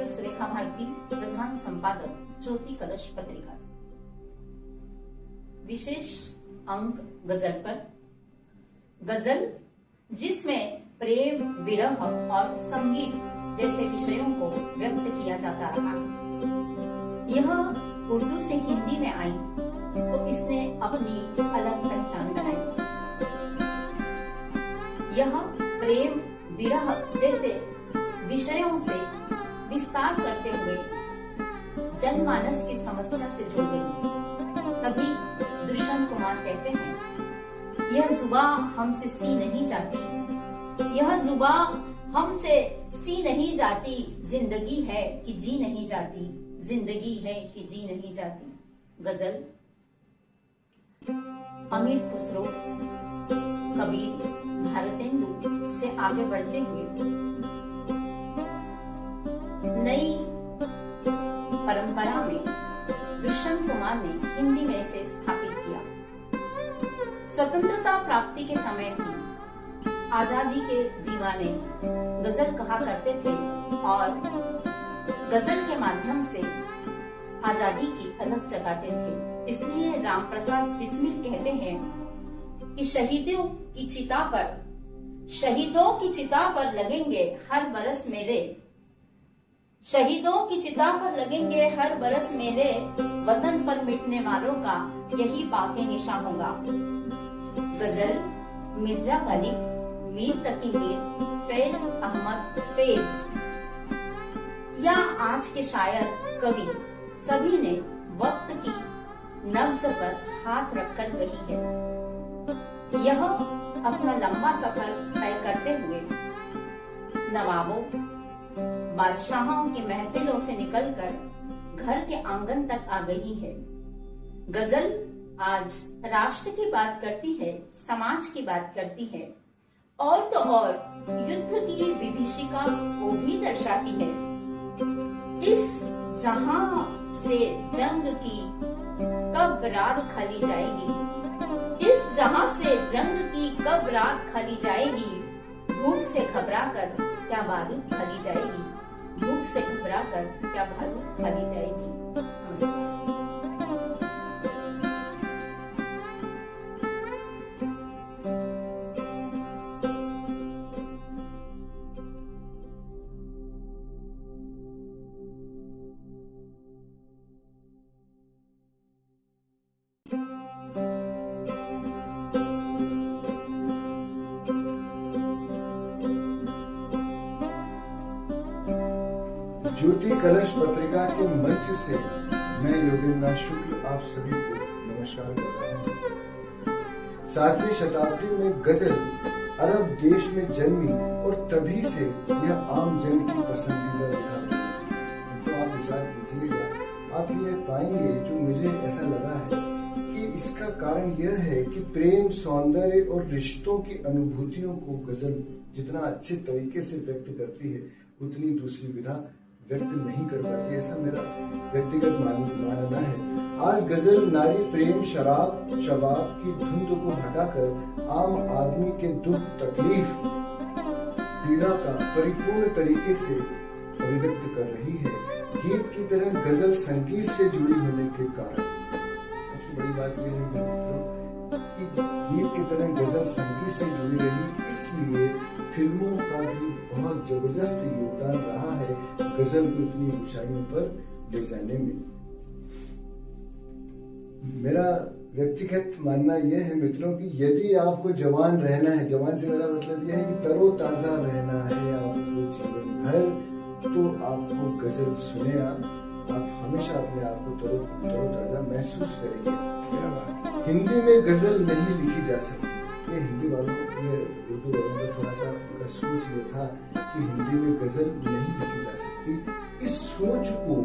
सुरेखा भारती, प्रधान संपादक ज्योति कलश पत्रिका से। विशेष अंक गजल पर। गजल जिसमें प्रेम, विरह और संगीत जैसे विषयों को व्यक्त किया जाता रहा। यह उर्दू से हिंदी में आई तो इसने अपनी अलग पहचान बनाई। यह प्रेम, विरह जैसे विषयों से विस्तार करते हुए जनमानस की समस्या से जुड़ गई। तभी दुष्यंत कुमार कहते हैं, यह जुबां हमसे सी नहीं जाती, यह जुबां हमसे सी नहीं जाती, जिंदगी है कि जी नहीं जाती, जिंदगी है कि जी नहीं जाती। गजल। अमीर खुसरो, कबीर, भारतेंदु से आगे बढ़ते हुए नई परंपरा में दुष्यंत कुमार ने हिंदी में इसे स्थापित किया। स्वतंत्रता प्राप्ति के समय भी आजादी के दीवाने गजल कहा करते थे और गजल के माध्यम से आजादी की अलग जगाते थे। इसलिए राम प्रसाद बिस्मिल कहते हैं कि शहीदों की चिता पर लगेंगे हर बरस मेले, शहीदों की चिता पर लगेंगे हर बरस मेले, वतन पर मिटने वालों का यही बाके निशा होगा। गजल। मिर्जा गालिब, मीर तकी मीर, फैज अहमद फैज या आज के शायर, कवि सभी ने वक्त की नब्ज पर हाथ रखकर कही है। यह अपना लंबा सफर तय करते हुए नवाबों, बादशाहों की महफिलों से निकलकर घर के आंगन तक आ गई है। गजल आज राष्ट्र की बात करती है, समाज की बात करती है और तो और युद्ध की विभीषिका को भी दर्शाती है। इस जहां से जंग की कब रात खली जाएगी, इस जहां से जंग की कब रात खली जाएगी, भूख से घबराकर क्या बारूद खली जाएगी, भूख से घबराकर क्या बारूद खली जाएगी। नमस्कार। ज्योति कलश पत्रिका के मंच से मैं योगेंद्र शुक्ल आप सभी को नमस्कार करता हूँ। 7वीं शताब्दी में गजल अरब देश में जन्मी और तभी से यह आम जन की पसंदीदा विधा। तो आप विचार कीजिएगा, आप ये पाएंगे जो मुझे ऐसा लगा है कि इसका कारण यह है कि प्रेम, सौंदर्य और रिश्तों की अनुभूतियों को गजल जितना अच्छे तरीके से व्यक्त करती है उतनी दूसरी विधा व्यक्त नहीं कर पाती। ऐसा मेरा व्यक्तिगत मानना है। आज गजल नारी प्रेम, शराब, शबाब की धुंध को हटाकर आम आदमी के दुख, तकलीफ, पीड़ा का परिपूर्ण तरीके से अभिव्यक्त कर रही है। गीत की तरह गजल संगीत से जुड़ी होने के कारण सबसे बड़ी बात यह है मित्रों कि गीत की तरह गजल संगीत से जुड़ी रही, इसलिए फिल्मों का भी बहुत जबरदस्त योगदान रहा है गजल को इतनी ऊंचाइयों पर ले जाने में। मेरा व्यक्तिगत मानना यह है मित्रों कि यदि आपको जवान रहना है, जवान से मेरा मतलब यह है कि तरोताजा रहना है आपको जीवन भर, तो आपको गजल सुने आप हमेशा अपने आप को तरोताजा महसूस करेंगे। हिंदी में गजल नहीं लिखी जा सकती। ये हिंदी वालों ये उर्दू वालों का थोड़ा सा सोच ये था कि हिंदी में गजल नहीं लिखी जा सकती। इस सोच को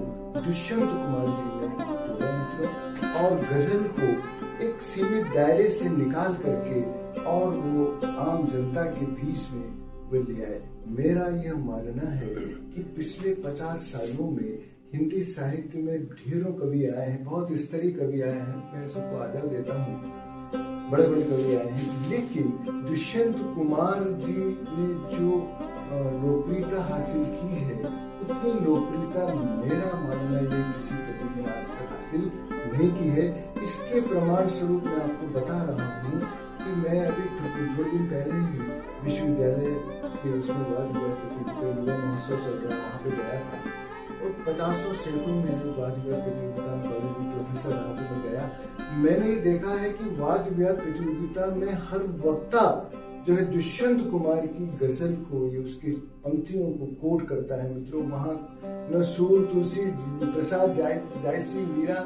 दुष्यंत कुमार जी ने तोड़ा मित्रों और गजल को एक सीमित दायरे से निकाल करके और वो आम जनता के बीच में वो ले आए। मेरा यह मानना है कि पिछले 50 सालों में हिंदी साहित्य में ढेरों कवि आए हैं, बहुत स्तरीय कवि आए हैं, मैं सबको आदर देता हूँ, बड़े बड़े कवि आए हैं, लेकिन दुष्यंत कुमार जी ने जो लोकप्रियता हासिल की है वो इतनी लोकप्रियता मेरा मानना ये किसी कवि ने आज तक हासिल नहीं की है। इसके प्रमाण स्वरूप मैं आपको बता रहा हूँ कि मैं अभी थोड़े दिन पहले ही विश्वविद्यालय के उसमें वाद विवाद युवा महोत्सव चल रहा है, वहाँ पे गया था और 50 सैकड़ों में वाद विवाद प्रतियोगिता में कॉलेज की प्रोफेसर रहा तो मैं गया। मैंने ये देखा है कि वाद विवाद प्रतियोगिता में हर वक्ता जो है दुष्यंत कुमार की गजल को, ये उसकी पंक्तियों को कोट करता है। मित्रों, वहाँ न सूर तुलसी प्रसाद जायसी मीरा,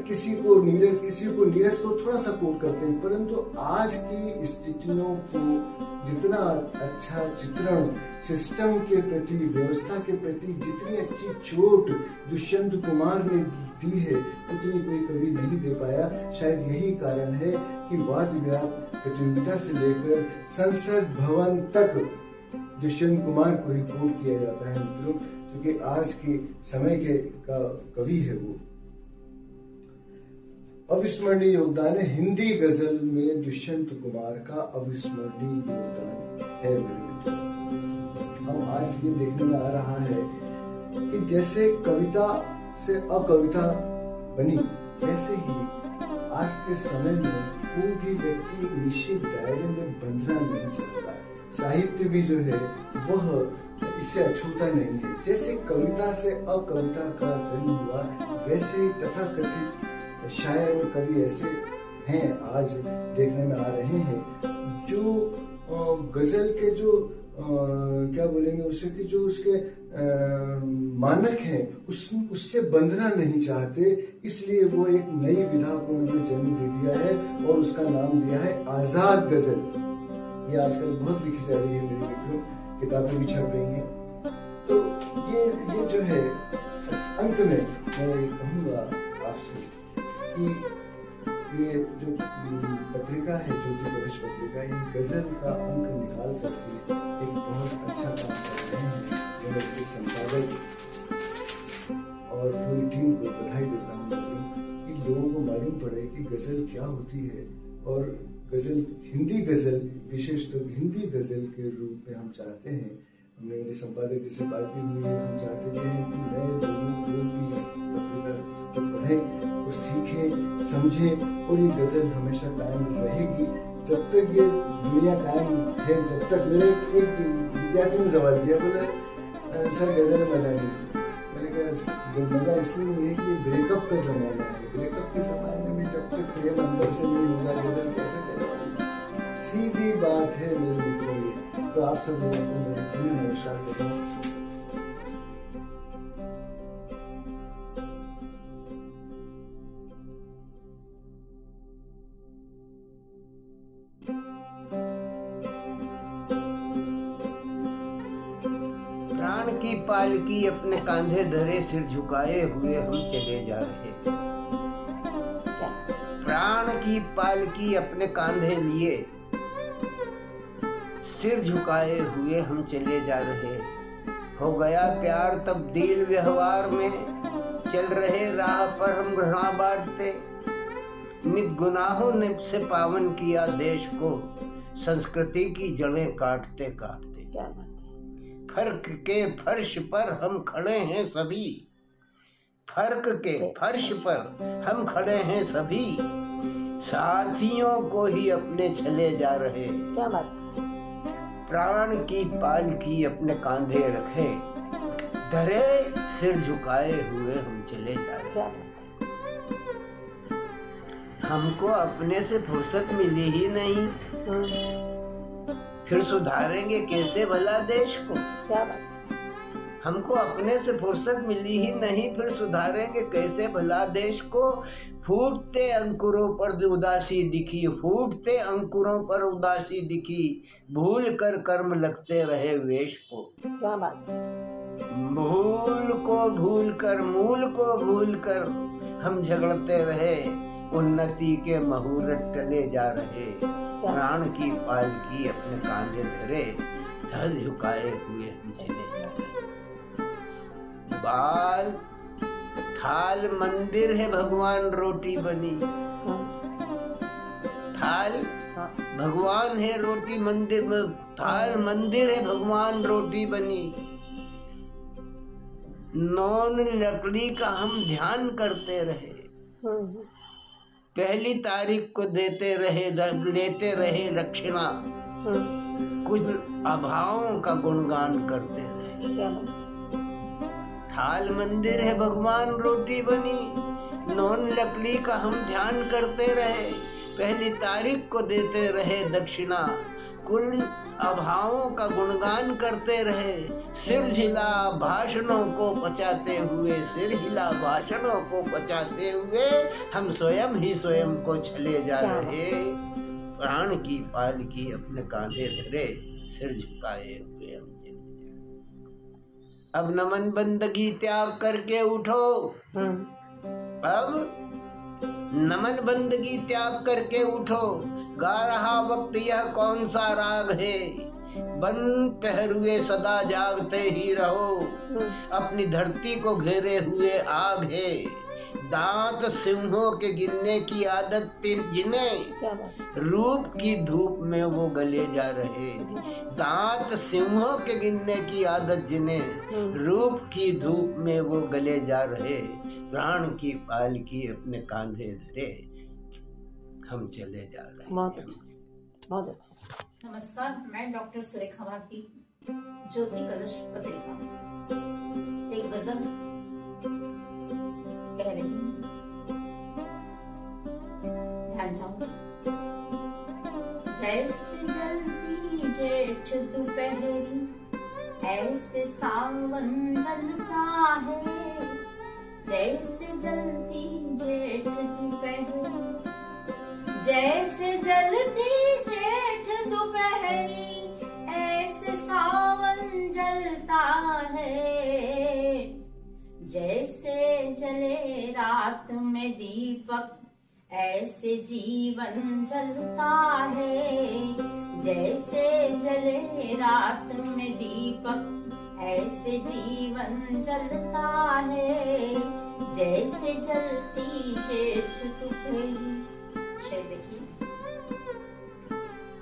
किसी को नीरज को थोड़ा सा कोट करते हैं, परंतु आज की स्थितियों को जितना अच्छा चित्रण सिस्टम के प्रति, व्यवस्था के प्रति जितनी अच्छी चोट दुष्यंत कुमार ने दी है उतनी कोई कवि नहीं दे पाया। शायद यही कारण है कि वाद विवाद प्रतियोगिता से लेकर संसद भवन तक दुष्यंत कुमार को ही कोट किया जाता है। मित्रों, क्योंकि आज के समय के कवि है वो। अविस्मरणीय योगदान है हिंदी गजल में दुष्यंत कुमार का, अविस्मरणीय योगदान है मेरे मित्रों। हम आज ये देखने में आ रहा है कि जैसे कविता से अकविता बनी, वैसे ही आज के समय में कोई भी व्यक्ति एक निश्चित दायरे में बंधना नहीं चाहता। साहित्य भी जो है वह इससे अछूता नहीं है। जैसे कविता से अकविता का जन्म हुआ, वैसे ही तथाकथित शायर और कवि ऐसे हैं आज देखने में आ रहे हैं जो गजल के जो क्या बोलेंगे उसे कि जो उसके मानक हैं उससे बंधना नहीं चाहते, इसलिए वो एक नई विधा को उन्होंने जन्म दे दिया है और उसका नाम दिया है आजाद गजल। ये आजकल बहुत लिखी जा रही है मेरे मित्रों, किताबें भी छप रही हैं। तो ये जो है अंत में मैं कहूँगा आपसे कि ये जो पत्रिका है, ज्योति प्रवेश पत्रिका, ये गजल का अंक निकाल करके एक बहुत अच्छा काम कर रहे हैं। मैं उसके संपादक और पूरी टीम को बधाई देता हूँ कि लोगों को मालूम पड़े कि गजल क्या होती है और गजल, हिंदी गजल, विशेषतः हिंदी गजल के रूप में हम चाहते हैं। हमने मेरे संपादक जी से बात भी हुई है, हम चाहते हैं कि नए लोग भी इस पत्रिका को पढ़ें और सीखें, समझें और ये गजल हमेशा कायम रहेगी जब तक ये दुनिया कायम है। जब तक मेरे एक विद्यार्थी ने सवाल किया, बोले सर गजल मजा नहीं। मैंने कहा मजा इसलिए नहीं है कि ब्रेकअप का जमाना है, ब्रेकअप के जमाने में जब तक प्रेम अंदर से नहीं होगा गजल कैसे करेगा। सीधी बात है मेरे मित्रों। तो आप सब लोगों को मैं नमस्कार करता हूँ। प्राण की पालकी अपने कांधे धरे सिर झुकाए हुए हम चले जा रहे। प्राण की पालकी अपने कांधे लिए सिर झुकाए हुए हम चले जा रहे। हो गया प्यार तब्दील व्यवहार में, चल रहे राह पर हम घृणा बांटते। नित गुनाहों ने से पावन किया देश को, संस्कृति की जड़ें काटते काटते। क्या बात है। फर्क के फर्श पर हम खड़े हैं सभी, फर्क के फर्श पर हम खड़े हैं सभी, साथियों को ही अपने चले जा रहे। क्या बात। प्राण की पालकी अपने कांधे रखे, धरे सिर झुकाए हुए हम चले जा रहे। क्या बात है। हमको अपने से फुर्सत मिली ही नहीं, फिर सुधारेंगे कैसे भला देश को। क्या बात। हमको अपने से फुर्सत मिली ही नहीं, फिर सुधारेंगे कैसे भला देश को। फूटते अंकुरों पर उदासी दिखी, फूटते अंकुरों पर उदासी दिखी, भूल कर कर्म लगते रहे वेश को। क्या बात। भूल को भूल कर, मूल को भूल कर हम झगड़ते रहे, उन्नति के मुहूर्त टले जा रहे। प्राण की पालकी अपने कांधे धरे, सर झुकाए हुए हम चले जा रहे। बाल थाल मंदिर है भगवान रोटी बनी, थाल भगवान है रोटी मंदिर में, थाल मंदिर है भगवान रोटी बनी। नौन लकड़ी का हम ध्यान करते रहे, पहली तारीख को लेते रहे दक्षिणा, कुछ अभावों का गुणगान करते रहे। थाल मंदिर है भगवान रोटी बनी, नौन लकड़ी का हम ध्यान करते रहे, पहली तारीख को देते रहे दक्षिणा, कुल अभावों का गुणगान करते रहे। सिर हिला भाषणों को बचाते हुए, सिर हिला भाषणों को बचाते हुए हम स्वयं ही स्वयं को चले जा रहे। प्राण की पालकी अपने कांधे धरे, सिर झुकाए हुए हम चले जा। अब नमन बंदगी त्याग करके उठो, अब नमन बंदगी त्याग करके उठो। गा रहा वक्त यह कौन सा राग है, बन पहरुए सदा जागते ही रहो। अपनी धरती को घेरे हुए आग है, दांत सिंहों के गिनने की आदत जिन्हें, रूप की धूप में वो गले जा रहे। दांत सिंहों के गिनने की आदत जिन्हें, रूप की धूप में वो गले जा रहे। प्राण की पालकी अपने कांधे धरे, हम चले जा रहे। बहुत अच्छा, बहुत अच्छा। नमस्कार, मैं डॉक्टर सुरेखा भारती, ज्योति कलश पत्रिका। एक गजल कह रही हूँ, ध्यान जाऊंगा। जैसे जलती जेठ दोपहरी, ऐसे सावन जलता है। जैसे जलती जेठ दोपहरी, जैसे जलती जेठ दोपहरी, ऐसे सावन जलता है। जैसे जले रात में दीपक, ऐसे जीवन जलता है। जैसे जले रात में दीपक, ऐसे जीवन जलता है। जैसे जलती जेठ दोपहरी। शेर देखिए,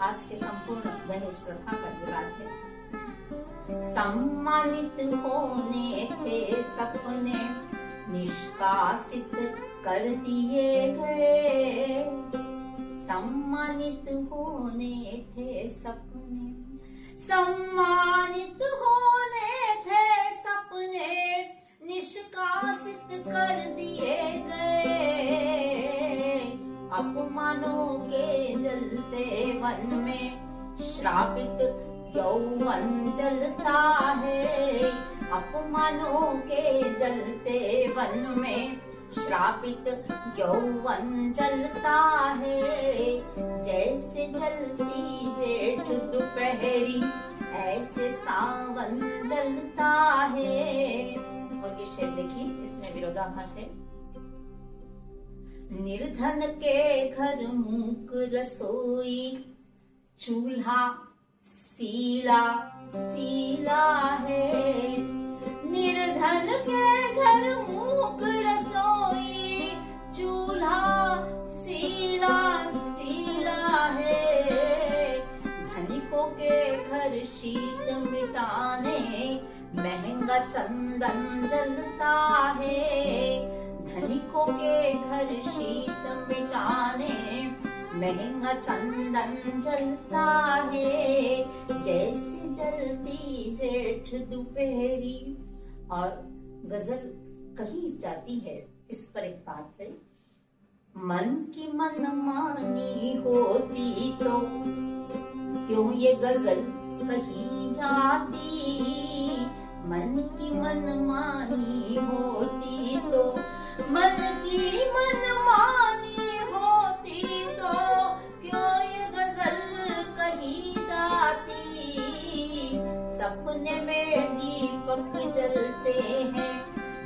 आज के संपूर्ण दहेज प्रथा का विवाद है। सम्मानित होने थे सपने, निष्कासित कर दिए गए। सम्मानित होने थे सपने, सम्मानित होने थे सपने, निष्कासित कर दिए गए। अपमानों के जलते वन में श्रापित यौवन जलता है। अपमानों के जलते वन में श्रापित यौवन जलता है। जैसे जलती जेठ दोपहरी, ऐसे सावन जलता है। और ये शेर देखिए, इसमें विरोधाभास है। निर्धन के घर मूक रसोई, चूल्हा सीला सीला है। निर्धन के घर मूक रसोई, चूल्हा सीला सीला है। धनिकों के घर शीत मिटाने, महंगा चंदन जलता है। धनिकों के घर शीत मिटाने, महंगा चंदन जलता है। जैसे जलती जेठ दोपहरी। और गजल कही जाती है, इस पर एक बात है। मन की मनमानी होती तो क्यों ये गजल कही जाती। मन की मनमानी होती तो, मन की मनमानी होती तो क्यों ये गजल कही जाती। सपने में दीपक जलते हैं,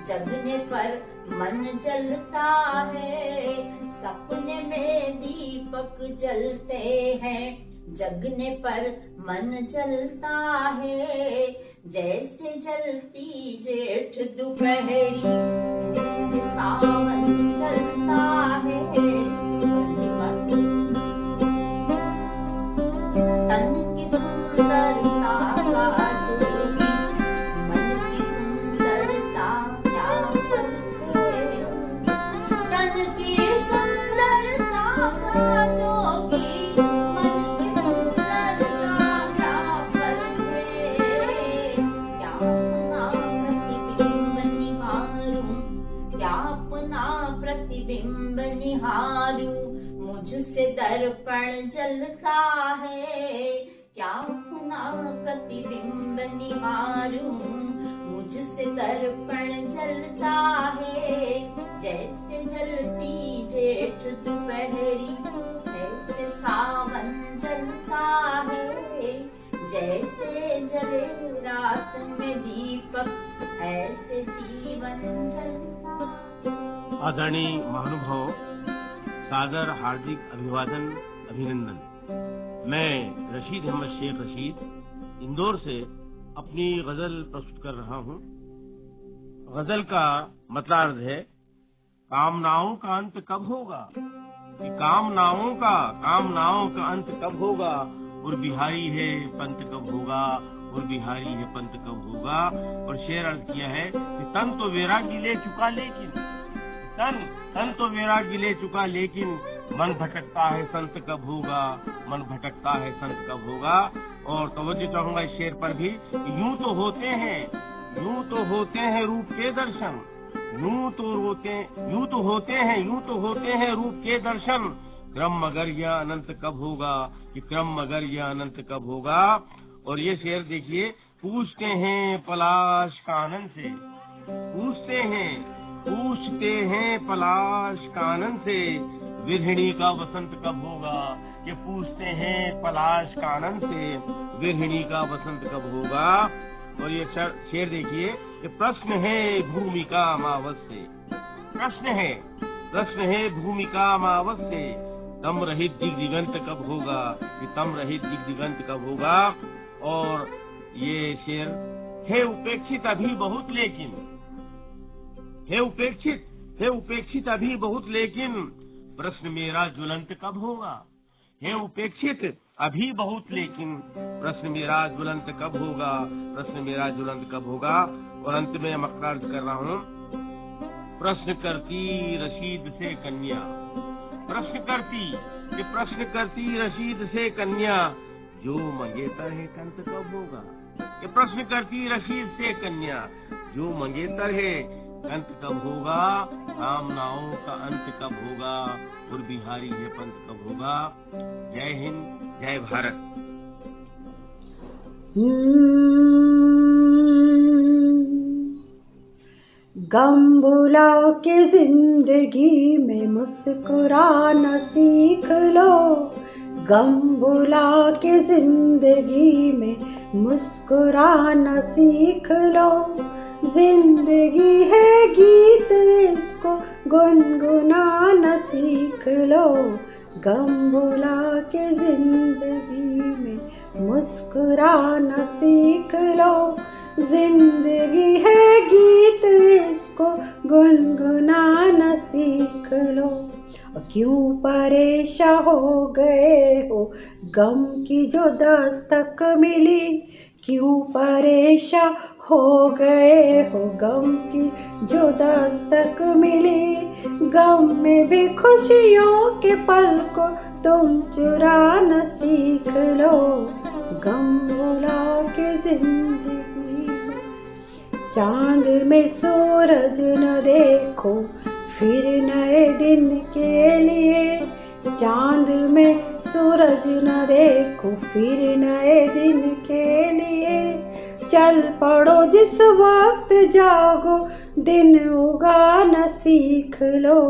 जगने पर मन जलता है। सपने में दीपक जलते हैं, जगने पर मन जलता है। जैसे जलती जेठ दोपहरी, ऐसे सावन जलता है। तन की सुंदरता का जोगी, मन की सुंदरता अपना प्रतिबिंब निहारूं, मुझसे दर्पण जलता है। क्या अपना प्रतिबिंब निहारूं, मुझसे दर्पण जलता है। जैसे जलती जेठ दोपहरी, ऐसे सावन जलता है। जैसे जले रात में दीपक, ऐसे जीवन जलता है। आदरणीय महानुभाव, सादर हार्दिक अभिवादन, अभिनंदन। मैं रशीद अहमद शेख रशीद इंदौर से अपनी गजल प्रस्तुत कर रहा हूँ। गजल का मतलब है कामनाओं का अंत कब होगा, कि कामनाओं का अंत कब होगा, और बिहारी है पंत कब होगा, और बिहारी है पंत कब होगा। और शेर अर्ज किया है कि तन तो वैराग्य ले चुका लेकिन तन तो वैराग्य ले चुका लेकिन मन भटकता है संत कब होगा, मन भटकता है संत कब होगा। और तवज्जो चाहूंगा इस शेर पर भी, यूं तो होते हैं रूप के दर्शन, यूं तो होते हैं रूप के दर्शन, क्रम मगर यह अनंत कब होगा, कि क्रम मगर यह अनंत कब होगा। और ये शेर देखिए, पूछते हैं पलाश कानन से, पूछते हैं पलाश कानन से, विरहिणी का वसंत कब होगा, कि पूछते हैं पलाश कानन से, विरहिणी का वसंत कब होगा। और ये शेर देखिए कि प्रश्न है भूमिका अमावस से, प्रश्न है भूमिका अमावस से, तम रहित दिगंत कब होगा, कि तम रहित दिगंत कब होगा। और ये शेर है उपेक्षित अभी बहुत लेकिन, है उपेक्षित अभी बहुत लेकिन, प्रश्न मेरा ज्वलंत कब होगा, है उपेक्षित अभी बहुत लेकिन, प्रश्न मेरा ज्वलंत कब होगा, प्रश्न मेरा ज्वलंत कब होगा। और अंत में मकसद अर्ज कर रहा हूँ, प्रश्न करती रशीद से कन्या, प्रश्न करती रशीद से कन्या, जो मंगेतर है कंत कब होगा, ये प्रश्न करती रशीद से कन्या, जो मंगेतर है कंत कब होगा, कामनाओं का अंत कब होगा, और बिहारी है पंत कब होगा। जय हिंद, जय भारत। गम भुला के जिंदगी में मुस्कुराना सीख लो, गम भुला के जिंदगी में मुस्कुराना सीख लो। जिंदगी है गीत, इसको गुनगुनाना सीख लो, गम भुला के जिंदगी में मुस्कुराना सीख लो। जिंदगी है गीत, इसको गुनगुनाना सीख लो। क्यों परेशान हो गए हो गम की जो दस्तक मिली, क्यों परेशान हो गए हो गम की जो दस्तक मिली। गम में भी खुशियों के पल को तुम चुराना सीख लो, गम भुला के जिंदगी में। चांद में सूरज न देखो फिर नए दिन के लिए, चांद में सूरज न देखो फिर नए दिन के लिए। चल पड़ो जिस वक्त जागो, दिन उगाना सीख लो,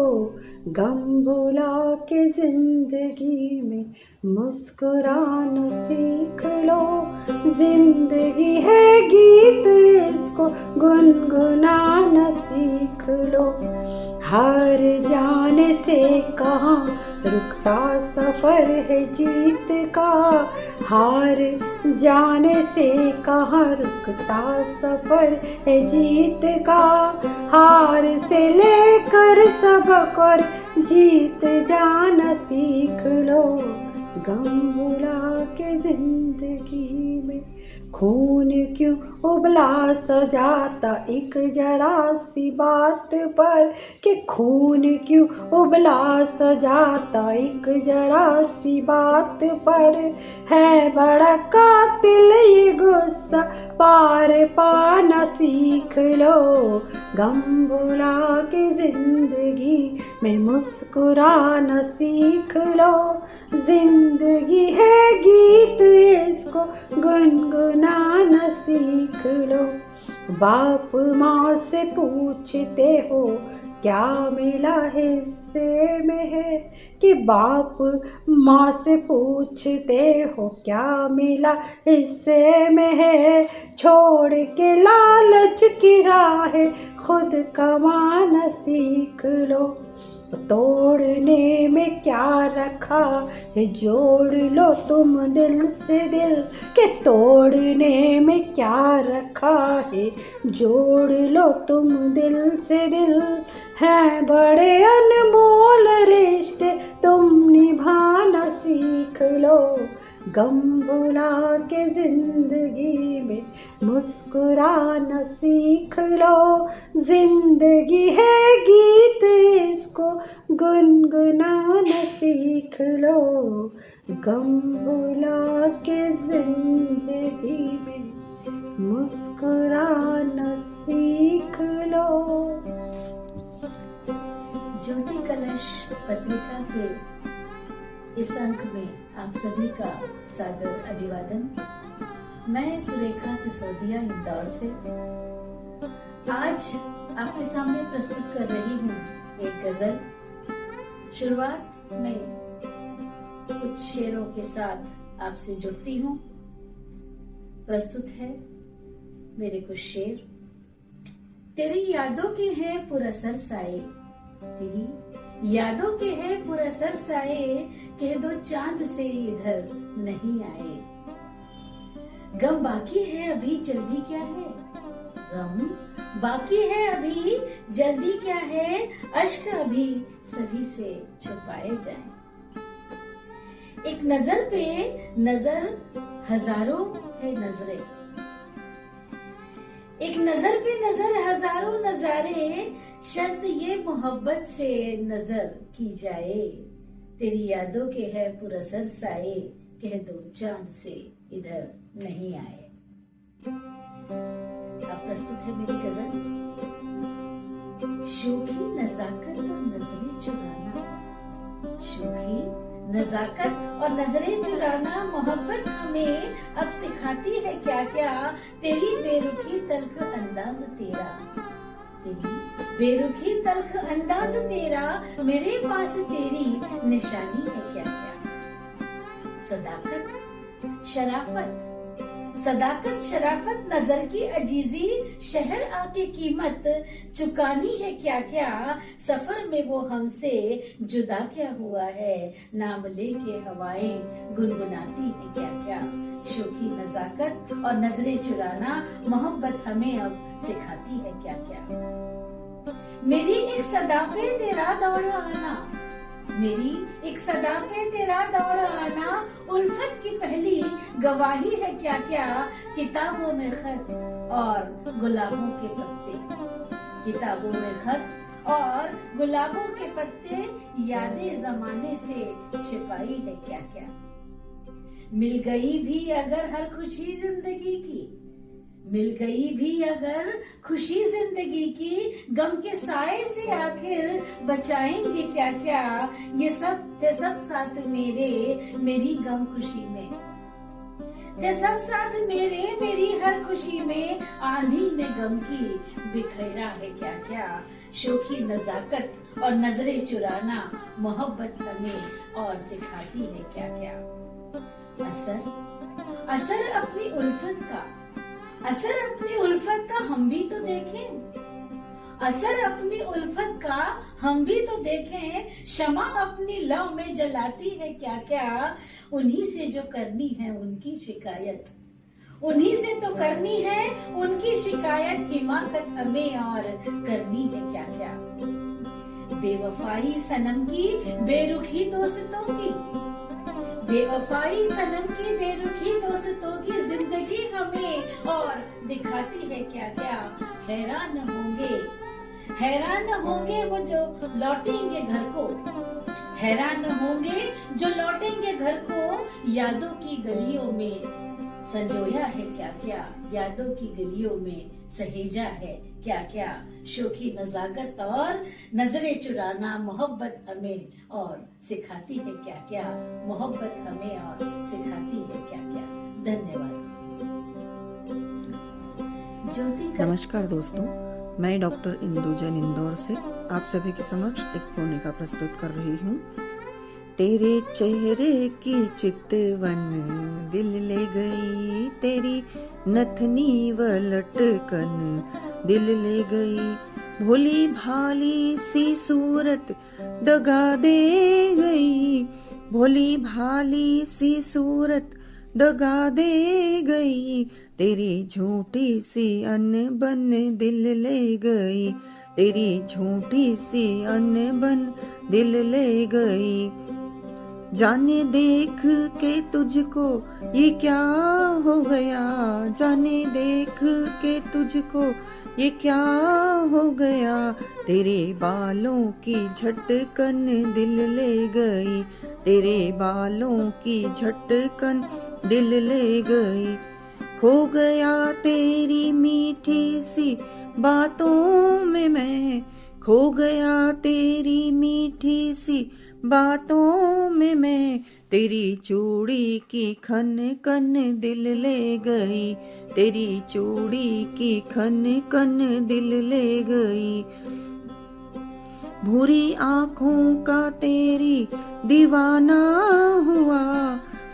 गम भुला के जिंदगी में मुस्कुराना सीख लो। जिंदगी है गीत, इसको गुनगुनाना सीख लो। हार जाने से कहाँ रुकता सफर है जीत का, हार जाने से कहाँ रुकता सफर है जीत का। हार से लेकर सबक और जीत जाना सीख लो, गम भुला के जिंदगी में। खून क्यों उबला सजाता एक जरा सी बात पर, कि खून क्यों उबला सजाता एक जरा सी बात पर। है बड़ा कातिल ये गुस्सा, पार पाना सीख लो, गम भुला के जिंदगी में मुस्कुराना सीख लो। जिंदगी है गीत, इसको गुनगुनाना सीख लो। बाप माँ से पूछते हो क्या मिला हिस्से में है, कि बाप माँ से पूछते हो क्या मिला हिस्से में है। छोड़ के लालच की राह खुद कमाना सीख लो, तोड़ने में क्या रखा है जोड़ लो तुम दिल से दिल, के तोड़ने में क्या रखा है जोड़ लो तुम दिल से दिल। है बड़े अनमोल रिश्ते तुम निभाना सीख लो, गम भुला के जिंदगी में मुस्कुराना सीख लो। जिंदगी है गीत, इसको गुनगुनाना सीख लो, गम भुला के जिंदगी में मुस्कुराना सीख लो। ज्योति कलश पत्रिका के इस अंक में आप सभी का सादर अभिवादन। मैं सुरेखा सिसोदिया इंदौर से आज आपके सामने प्रस्तुत कर रही हूँ एक गजल। शुरुआत में कुछ शेरों के साथ आपसे जुड़ती हूँ। प्रस्तुत है मेरे कुछ शेर। तेरी यादों के हैं पुरअसर साए, तेरी यादों के हैं पुरअसर साए, कह दो चांद से इधर नहीं आए। गम बाकी है अभी जल्दी क्या है, गम बाकी है अभी जल्दी क्या है, अश्क अभी सभी से छुपाए जाएं। एक नजर पे नजर हजारों है नजरें, एक नजर पे नजर हजारों नजारे, शर्त ये मोहब्बत से नजर की जाए। तेरी यादों के है पुरअसर साए, कह दो चांद से इधर नहीं आए। अब प्रस्तुत है मेरी गजल। शोखी नजाकत और नजरें चुराना, शोखी नजाकत और नजरें चुराना, मोहब्बत हमें अब सिखाती है क्या क्या। तेरी बेरुखी तल्ख अंदाज तेरा, तेरी बेरुखी तल्ख अंदाज तेरा, मेरे पास तेरी निशानी है क्या क्या। सदाकत शराफत, सदाकत शराफत नजर की अजीजी, शहर आके कीमत चुकानी है क्या क्या। सफर में वो हमसे जुदा क्या हुआ है, नाम लेके हवाएं गुनगुनाती है क्या क्या। शोखी नजाकत और नजरें चुराना, मोहब्बत हमें अब सिखाती है क्या क्या। मेरी एक सदा पे तेरा दौड़ आना, मेरी एक सदा पे तेरा दौड़ आना, उल्फत की पहली गवाही है क्या क्या। किताबों में खत और गुलाबों के पत्ते, किताबों में खत और गुलाबों के पत्ते, यादें जमाने से छिपाई है क्या क्या। मिल गई भी अगर हर खुशी जिंदगी की, मिल गई भी अगर खुशी जिंदगी की, गम के साए से आखिर बचाएंगे क्या क्या। ये सब साथ मेरे मेरी गम खुशी में, ये सब साथ मेरे मेरी हर खुशी में, आंधी ने गम की बिखेरा है क्या क्या। शोखी नजाकत और नजरें चुराना, मोहब्बत हमें और सिखाती है क्या क्या। असर अपनी उल्फत का, असर अपनी उल्फत का हम भी तो देखें, असर अपनी उल्फत का हम भी तो देखें। शमा अपनी लव में जलाती है क्या क्या, उन्हीं से जो करनी है उनकी शिकायत, उन्हीं से तो करनी है उनकी शिकायत। हिमाकत हमें और करनी है क्या क्या। बेवफाई सनम की बेरुखी दोस्तों की, बेवफाई सनम की बेरुखी दोस्तों की जिंदगी हमें और दिखाती है क्या क्या। हैरान होंगे वो जो लौटेंगे घर को, हैरान होंगे जो लौटेंगे घर को। यादों की गलियों में संजोया है क्या क्या, यादों की गलियों में सहेजा है क्या क्या। शोखी नजाकत और नजरें चुराना मोहब्बत हमें और सिखाती है क्या क्या, मोहब्बत हमें और सिखाती है क्या क्या। धन्यवाद। ज्योति का नमस्कार दोस्तों, मैं डॉक्टर इंदु जैन इंदौर से आप सभी के समक्ष एक भूमिका प्रस्तुत कर रही हूँ। तेरे चेहरे की चितवन दिल ले गई, तेरी नथनी व लटकन दिल ले गई। भोली भाली सी सूरत दगा दे गई, भोली भाली सी सूरत दगा दे गई। तेरी झूठी सी अनबन दिल ले गई, तेरी झूठी सी अनबन दिल ले गई। जाने देख के तुझको ये क्या हो गया, जाने देख के तुझको ये क्या हो गया। तेरे बालों की झटकन दिल ले गई, तेरे बालों की झटकन दिल ले गई। खो गया तेरी मीठी सी बातों में मैं, खो गया तेरी मीठी सी बातों में मैं। तेरी चूड़ी की खन कन दिल ले गई, तेरी चूड़ी की खन कन दिल ले गई। भूरी आँखों का तेरी दीवाना हुआ,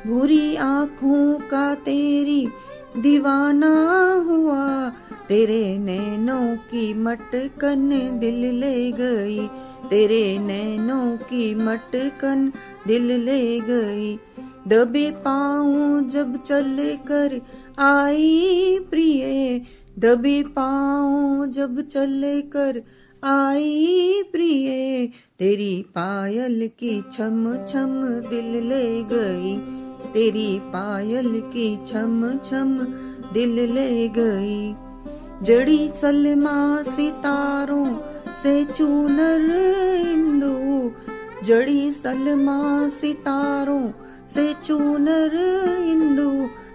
भूरी आँखों का तेरी दीवाना हुआ। तेरे नैनों की मटकन दिल ले गई, तेरे नैनों की मटकन दिल ले गई। दबे पाँव जब चल कर आई प्रिय, दबे पाँव जब चल कर आई प्रिय। तेरी पायल की छम छम दिल ले गई, तेरी पायल की छम छम दिल ले गई। जड़ी सलमा सितारों से चूनर इंदु, जड़ी सलमा सितारों से चूनर इंदु।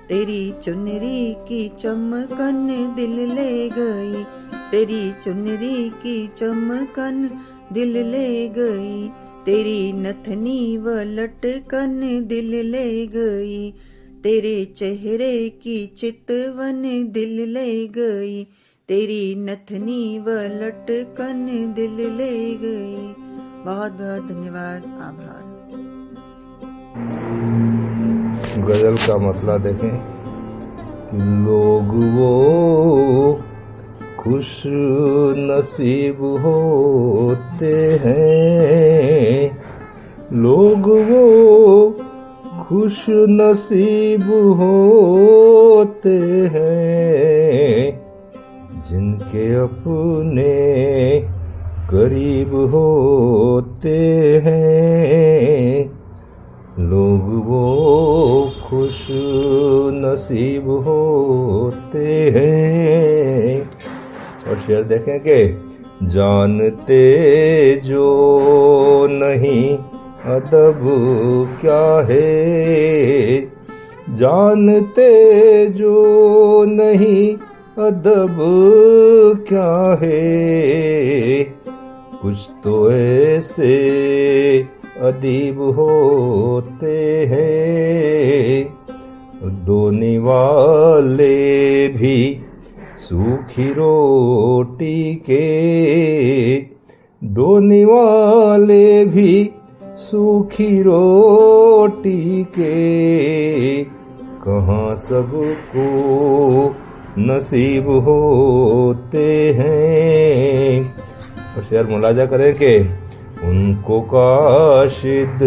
तेरी चुनरी की चमकन दिल ले गई, तेरी चुनरी की चमकन दिल ले गई। तेरी नथनी व लटकन दिल ले गई, तेरे चेहरे की चितवन दिल ले गई। तेरी नथनी व लटकन दिल ले गई। बहुत बहुत धन्यवाद, आभार। गजल का मतलब देखें कि लोग वो खुश नसीब होते हैं, लोग वो खुश नसीब होते हैं, जिनके अपने करीब होते हैं। लोग वो खुश नसीब होते हैं। और शेर देखेंगे, जानते जो नहीं अदब क्या है, जानते जो नहीं अदब क्या है। कुछ तो ऐसे अदीब होते हैं, दोने वाले भी सूखी रोटी के, दोने वाले भी सूखी रोटी के। कहाँ सबको नसीब होते हैं। और शेर मुलाजा करें कि उनको काशिद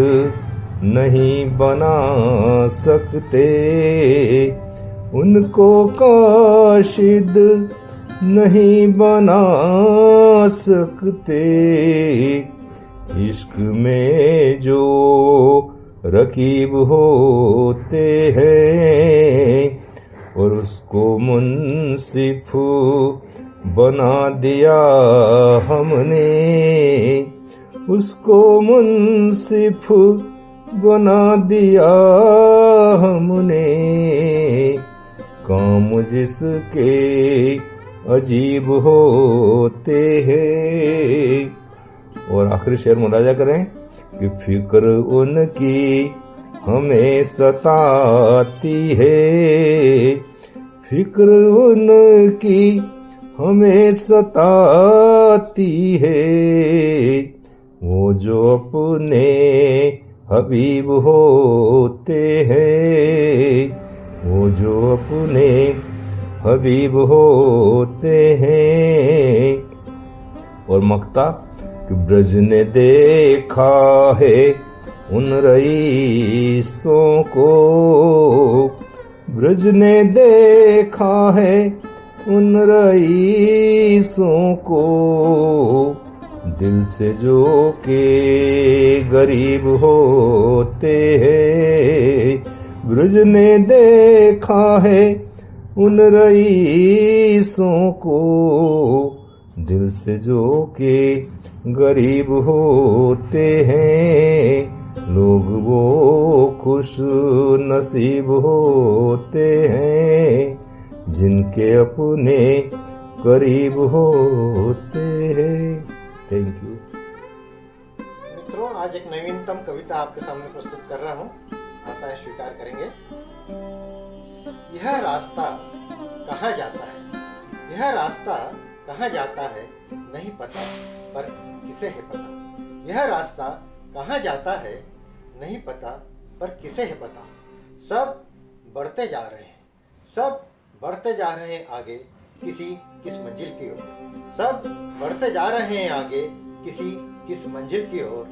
नहीं बना सकते, उनको काशिद नहीं बना सकते। इश्क में जो रकीब होते हैं, और उसको मुंसिफ बना दिया हमने, उसको मुंसिफ बना दिया हमने, काम जिसके अजीब होते हैं। और आखिरी शेर मुलाजा करें कि फिक्र उनकी हमें सताती है, फिक्र उनकी हमें सताती है, वो जो अपने हबीब होते हैं, वो जो अपने हबीब होते हैं। और मक्ता कि ब्रज ने देखा है उन रईसों को, ब्रज ने देखा है उन रईसों को, दिल से जो के गरीब होते हैं, ब्रज ने देखा है उन रईसों को, दिल से जो के गरीब होते हैं, लोग वो खुश नसीब होते हैं, जिनके अपने करीब होते हैं। थैंक यू मित्रों, आज एक नवीनतम कविता आपके सामने प्रस्तुत कर रहा हूँ, आशा है स्वीकार करेंगे। यह रास्ता कहाँ जाता है, यह रास्ता कहाँ जाता है नहीं पता, पर किसे है पता। यह रास्ता कहाँ जाता है नहीं पता, पर किसे है पता। सब बढ़ते जा रहे हैं, सब बढ़ते जा रहे हैं आगे किसी किस मंजिल की ओर, सब बढ़ते जा रहे हैं आगे किसी किस मंजिल की ओर,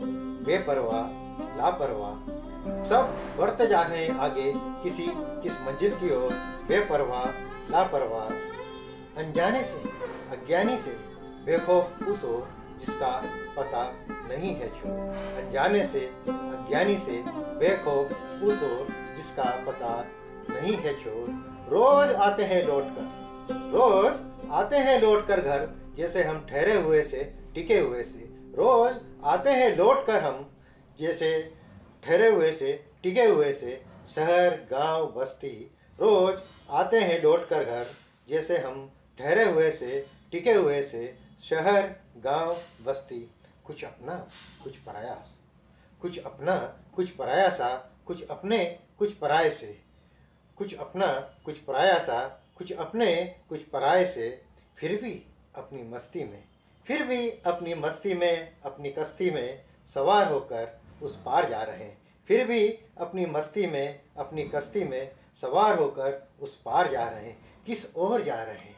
बेपरवाह लापरवाह। सब बढ़ते जा रहे हैं आगे किसी किस मंजिल की ओर, बेपरवाह लापरवाह। अनजाने से अज्ञानी से बेखौफ उस ओर जिसका पता नहीं है छोर, अनजाने से अज्ञानी से बेखौफ उस ओर जिसका पता नहीं है छोर। रोज आते हैं लौट कर, रोज आते हैं लौट कर घर, जैसे हम ठहरे हुए से टिके हुए से। रोज आते हैं लौट कर हम जैसे ठहरे हुए से टिके हुए से, शहर गांव बस्ती। रोज आते हैं लौट कर घर, जैसे हम ठहरे हुए से टिके हुए से, शहर गांव बस्ती। कुछ अपना कुछ पराया, कुछ अपना कुछ पराया सा, कुछ अपने कुछ पराये से, कुछ अपना कुछ पराया सा, कुछ अपने कुछ पराये से। फिर भी अपनी मस्ती में, फिर भी अपनी मस्ती में, अपनी कश्ती में सवार होकर उस पार जा रहे हैं। फिर भी अपनी मस्ती में, अपनी कश्ती में सवार होकर उस पार जा रहे हैं। किस ओर जा रहे हैं,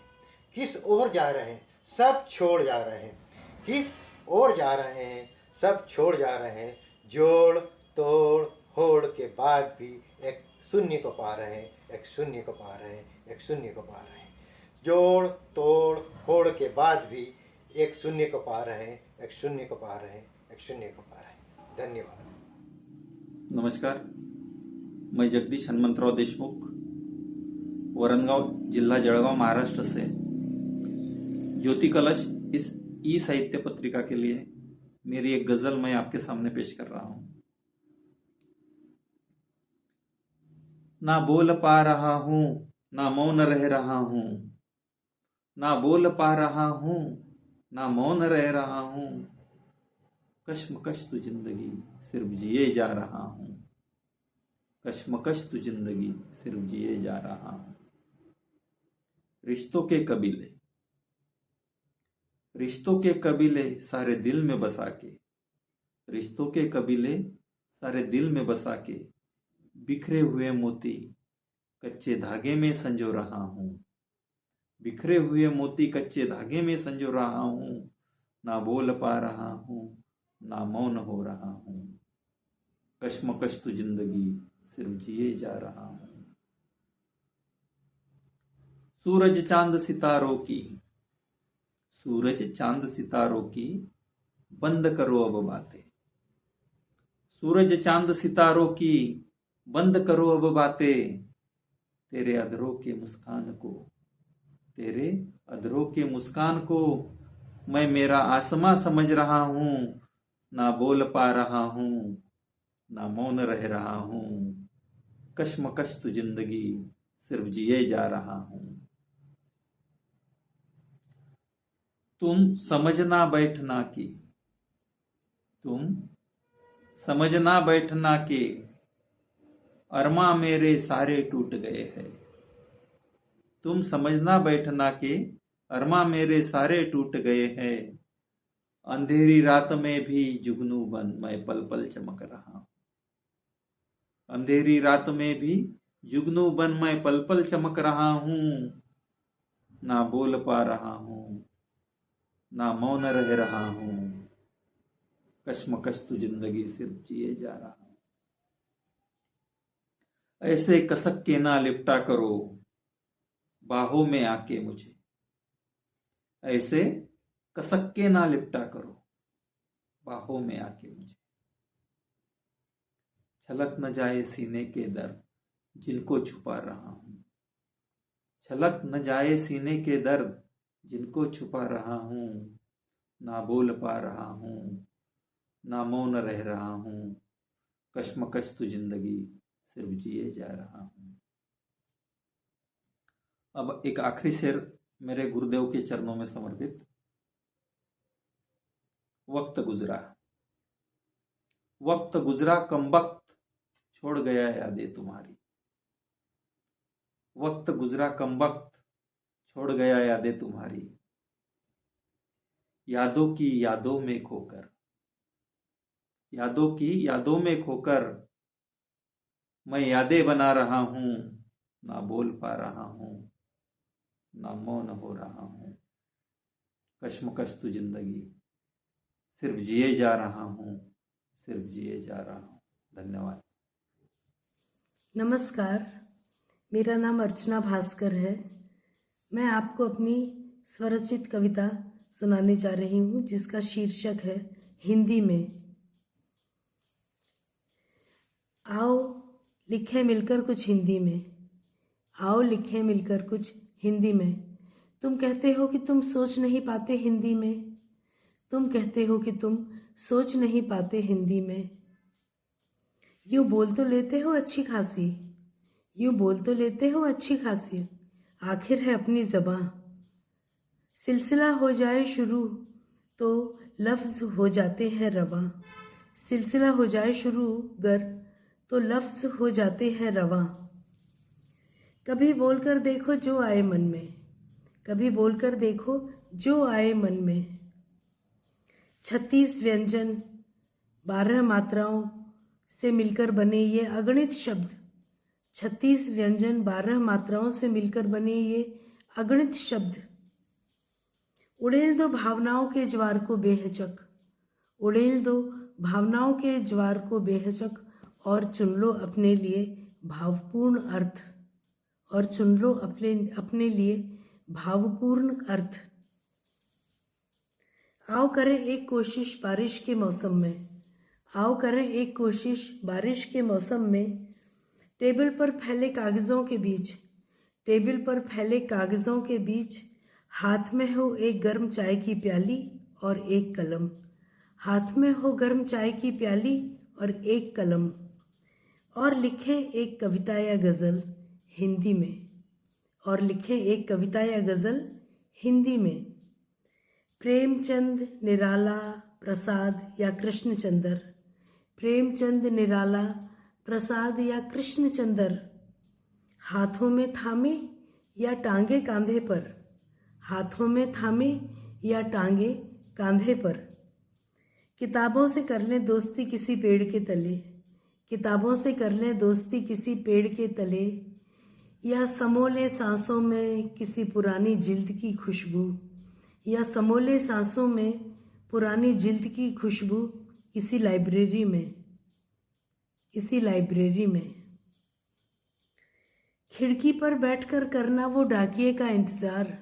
किस ओर जा रहे हैं, सब छोड़ जा रहे हैं। किस ओर जा रहे हैं, सब छोड़ जा रहे हैं। जोड़ तोड़ होड़ के बाद भी एक शून्य को पा रहे हैं, एक शून्य को पा रहे हैं, एक शून्य को पा रहे हैं। जोड़ तोड़ होड़ के बाद भी एक शून्य को पा रहे हैं, एक शून्य को पा रहे हैं, एक शून्य को पा रहे हैं। धन्यवाद। नमस्कार, मैं जगदीश हनुमंतराव देशमुख, वरणगांव, जिला जळगांव, महाराष्ट्र से ज्योति कलश इस ई साहित्य पत्रिका के लिए मेरी एक गजल मैं आपके सामने पेश कर रहा हूं। ना बोल पा रहा हूं, ना मौन रह रहा हूं, ना बोल पा रहा हूं, ना मौन रह रहा हूं, कश्मकश तू जिंदगी सिर्फ जिए जा रहा हूं, कश्मकश तू जिंदगी सिर्फ जिए जा रहा हूं। रिश्तों के कबीले, रिश्तों के कबीले सारे दिल में बसा के, रिश्तों के कबीले सारे दिल में बसा के, बिखरे हुए मोती कच्चे धागे में संजो रहा हूं, बिखरे हुए मोती कच्चे धागे में संजो रहा हूं, ना बोल पा रहा हूं, ना मौन हो रहा हूं, कश्मकश तू जिंदगी सिर्फ जिए जा रहा हूं। सूरज चांद सितारों की, सूरज चांद सितारों की बंद करो अब बातें, सूरज चांद सितारों की बंद करो अब बातें, तेरे अधरों के मुस्कान को, तेरे अधरों के मुस्कान को मैं मेरा आसमां समझ रहा हूं, ना बोल पा रहा हूं, ना मौन रह रहा हूं, कश्मकश तो जिंदगी सिर्फ जिए जा रहा हूं। तुम समझना बैठना की, तुम समझना बैठना के अरमा मेरे सारे टूट गए हैं। तुम समझना बैठना के अरमा मेरे सारे टूट गए हैं। अंधेरी रात में भी जुगनू बन मैं पल पल चमक रहा हूं। अंधेरी रात में भी जुगनू बन मैं पल पल चमक रहा हूं, ना बोल पा रहा हूं, ना मौन रह रहा हूं, कश्मकश तो जिंदगी सिर्फ जिए जा रहा हूं। ऐसे कसक के ना लिपटा करो बाहों में आके मुझे, ऐसे कसक के ना लिपटा करो बाहों में आके मुझे। छलक न जाए सीने के दर्द जिनको छुपा रहा हूं, छलक न जाए सीने के दर्द जिनको छुपा रहा हूं, ना बोल पा रहा हूं, ना मौन रह रहा हूं, कश्मकश तो जिंदगी सिर्फ जिए जा रहा हूं। अब एक आखिरी शेर मेरे गुरुदेव के चरणों में समर्पित। वक्त गुजरा, वक्त गुजरा कमबख्त छोड़ गया यादें तुम्हारी। वक्त गुजरा कमबख्त छोड़ गया यादें तुम्हारी। यादों की यादों में खोकर, यादों की यादों में खोकर मैं यादें बना रहा हूं, ना बोल पा रहा हूं, ना मौन हो रहा हूं, कश्मकश तो जिंदगी सिर्फ जिए जा रहा हूं, सिर्फ जिए जा रहा हूं। धन्यवाद। नमस्कार, मेरा नाम अर्चना भास्कर है। मैं आपको अपनी स्वरचित कविता सुनाने जा रही हूँ जिसका शीर्षक है हिंदी में। आओ लिखें मिलकर कुछ हिंदी में, आओ लिखें मिलकर कुछ हिंदी में। तुम कहते हो कि तुम सोच नहीं पाते हिंदी में, तुम कहते हो कि तुम सोच नहीं पाते हिंदी में। यूं बोल तो लेते हो अच्छी खासी, यूं बोल तो लेते हो अच्छी खासी, आखिर है अपनी ज़बां। सिलसिला हो जाए शुरू तो लफ्ज़ हो जाते हैं रवां, सिलसिला हो जाए शुरू गर तो लफ्ज़ हो जाते हैं रवां। कभी बोलकर देखो जो आए मन में, कभी बोलकर देखो जो आए मन में। 36 व्यंजन 12 मात्राओं से मिलकर बने ये अगणित शब्द, 36 व्यंजन 12 मात्राओं से मिलकर बने ये अगणित शब्द। उड़ेल दो भावनाओं के ज्वार को बेहिचक, उड़ेल दो भावनाओं के ज्वार को बेहिचक, और चुन लो अपने लिए भावपूर्ण अर्थ, और चुन लो अपने लिए भावपूर्ण अर्थ। आओ करें एक कोशिश बारिश के मौसम में, आओ करें एक कोशिश बारिश के मौसम में। टेबल पर फैले कागजों के बीच, टेबल पर फैले कागजों के बीच, हाथ में हो एक गर्म चाय की प्याली और एक कलम, हाथ में हो गर्म चाय की प्याली और एक कलम। और लिखें एक कविता या गज़ल हिंदी में, और लिखें एक कविता या गज़ल हिंदी में। प्रेमचंद निराला प्रसाद या कृष्णचंद्र, प्रेमचंद निराला प्रसाद या कृष्णचंद्र। हाथों में थामे या टांगे कांधे पर, हाथों में थामे या टांगे कांधे पर। किताबों से कर लें दोस्ती किसी पेड़ के तले, किताबों से कर लें दोस्ती किसी पेड़ के तले। या समोले सांसों में किसी पुरानी जिल्द की खुशबू, या समोले सांसों में पुरानी जिल्द की खुशबू किसी लाइब्रेरी में, किसी लाइब्रेरी में। खिड़की पर बैठकर करना वो डाकिये का इंतजार,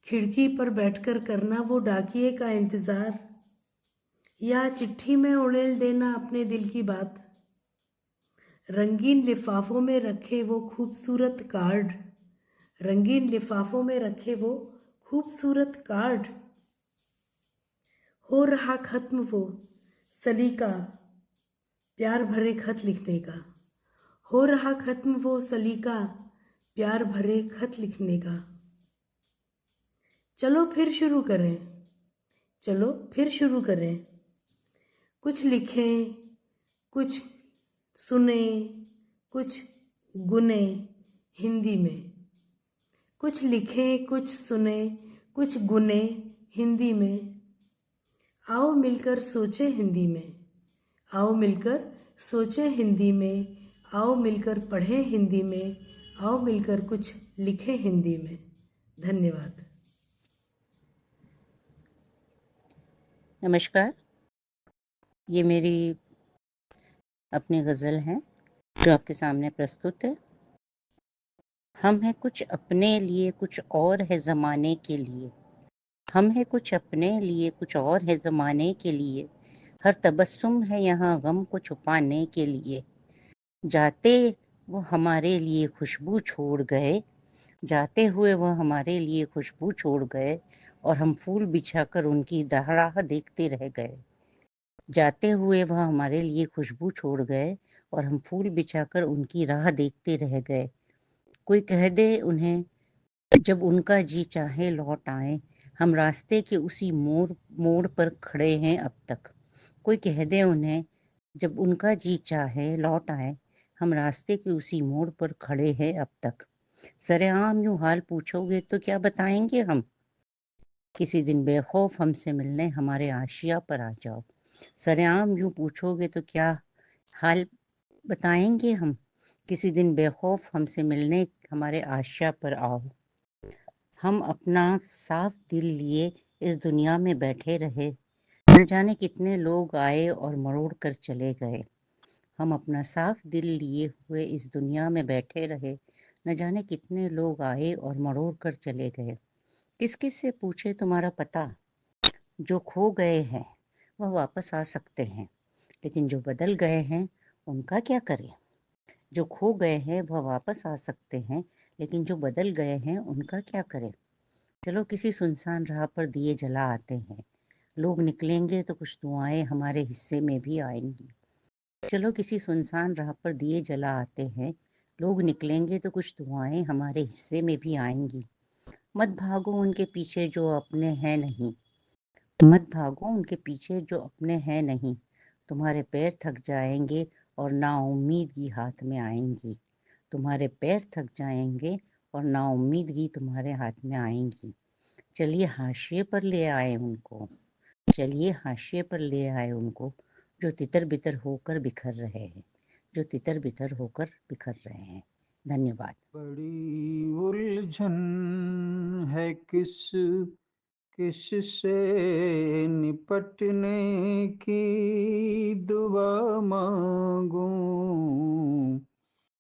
खिड़की पर बैठकर करना वो डाकिये का इंतजार। या चिट्ठी में उड़ेल देना अपने दिल की बात। रंगीन लिफाफों में रखे वो खूबसूरत कार्ड, रंगीन लिफाफों में रखे वो खूबसूरत कार्ड। हो रहा खत्म वो सलीका प्यार भरे खत लिखने का, हो रहा खत्म वो सलीका प्यार भरे खत लिखने का। चलो फिर शुरू करें, चलो फिर शुरू करें। कुछ लिखें, कुछ सुने, कुछ गुने हिंदी में। कुछ लिखें, कुछ सुने, कुछ गुने हिंदी में। आओ मिलकर सोचें हिंदी में, आओ मिलकर सोचें हिंदी में, आओ मिलकर पढ़ें हिंदी में, आओ मिलकर कुछ लिखें हिंदी में। धन्यवाद। नमस्कार, ये मेरी अपनी गज़ल है जो आपके सामने प्रस्तुत है। हम हैं कुछ अपने लिए, कुछ और है ज़माने के लिए। हम हैं कुछ अपने लिए, कुछ और है ज़माने के लिए। हर तबस्सुम है यहाँ गम को छुपाने के लिए। जाते वो हमारे लिए खुशबू छोड़ गए, जाते हुए वो हमारे लिए खुशबू छोड़ गए, और हम फूल बिछाकर उनकी राह देखते रह गए। जाते हुए वह हमारे लिए खुशबू छोड़ गए, और हम फूल बिछाकर उनकी राह देखते रह गए। कोई कह दे उन्हें जब उनका जी चाहे लौट आए, हम रास्ते के उसी मोड़ पर खड़े हैं अब तक। कोई कह दे उन्हें जब उनका जी चाहे लौट आए, हम रास्ते के उसी मोड़ पर खड़े हैं अब तक। सरेआम यूं हाल पूछोगे तो क्या बताएंगे हम, किसी दिन बेखौफ हमसे मिलने हमारे आशिया पर आ जाओ। सरेआम यूं पूछोगे तो क्या हाल बताएंगे हम, किसी दिन बेखौफ हमसे मिलने हमारे आशिया पर आओ। हम अपना साफ दिल लिए इस दुनिया में बैठे रहे, न जाने कितने लोग आए और मरोड़ कर चले गए। हम अपना साफ दिल लिए हुए इस दुनिया में बैठे रहे, न जाने कितने लोग आए और मरोड़ कर चले गए। किस किस से पूछे तुम्हारा पता, जो खो गए हैं वह वापस आ सकते हैं, लेकिन जो बदल गए हैं उनका क्या करें। जो खो गए हैं वह वापस आ सकते हैं, लेकिन जो बदल गए हैं उनका क्या करें। चलो किसी सुनसान राह पर दिए जला आते हैं, लोग निकलेंगे तो कुछ दुआएं हमारे हिस्से में भी आएंगी। चलो किसी सुनसान राह पर दिए जला आते हैं, लोग निकलेंगे तो कुछ दुआएं हमारे हिस्से में भी आएंगी। मत भागो उनके पीछे जो अपने हैं नहीं, मत भागो उनके पीछे जो अपने हैं नहीं। तुम्हारे पैर थक जाएंगे और नाउम्मीदगी हाथ में आएंगी। तुम्हारे पैर थक जाएंगे और नाउम्मीदगी तुम्हारे हाथ में आएंगी। चलिए हाशिए पर ले आए उनको, चलिए हाशिए पर ले आए उनको, जो तितर बितर होकर बिखर रहे हैं, जो तितर बितर होकर बिखर रहे हैं। धन्यवाद। बड़ी उलझन है किस से निपटने की दुआ मांगूं,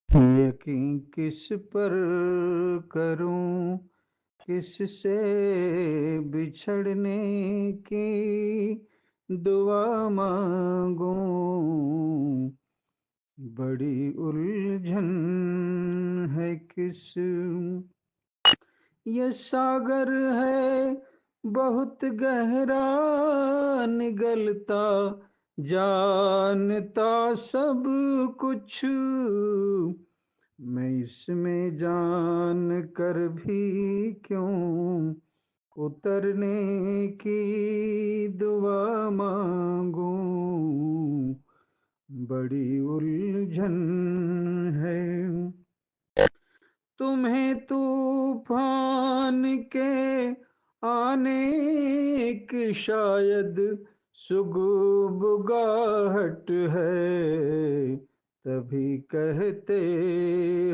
यकीन किस पर करूं, किस से बिछड़ने की दुआ मांगूं। बड़ी उलझन है किस, ये सागर है बहुत गहरा निगलता, जानता सब कुछ मैं इसमें जान कर भी क्यों उतरने की दुआ मांगूं। बड़ी उलझन है तुम्हें तूफान के आने की शायद सुगबुगाहट है, तभी कहते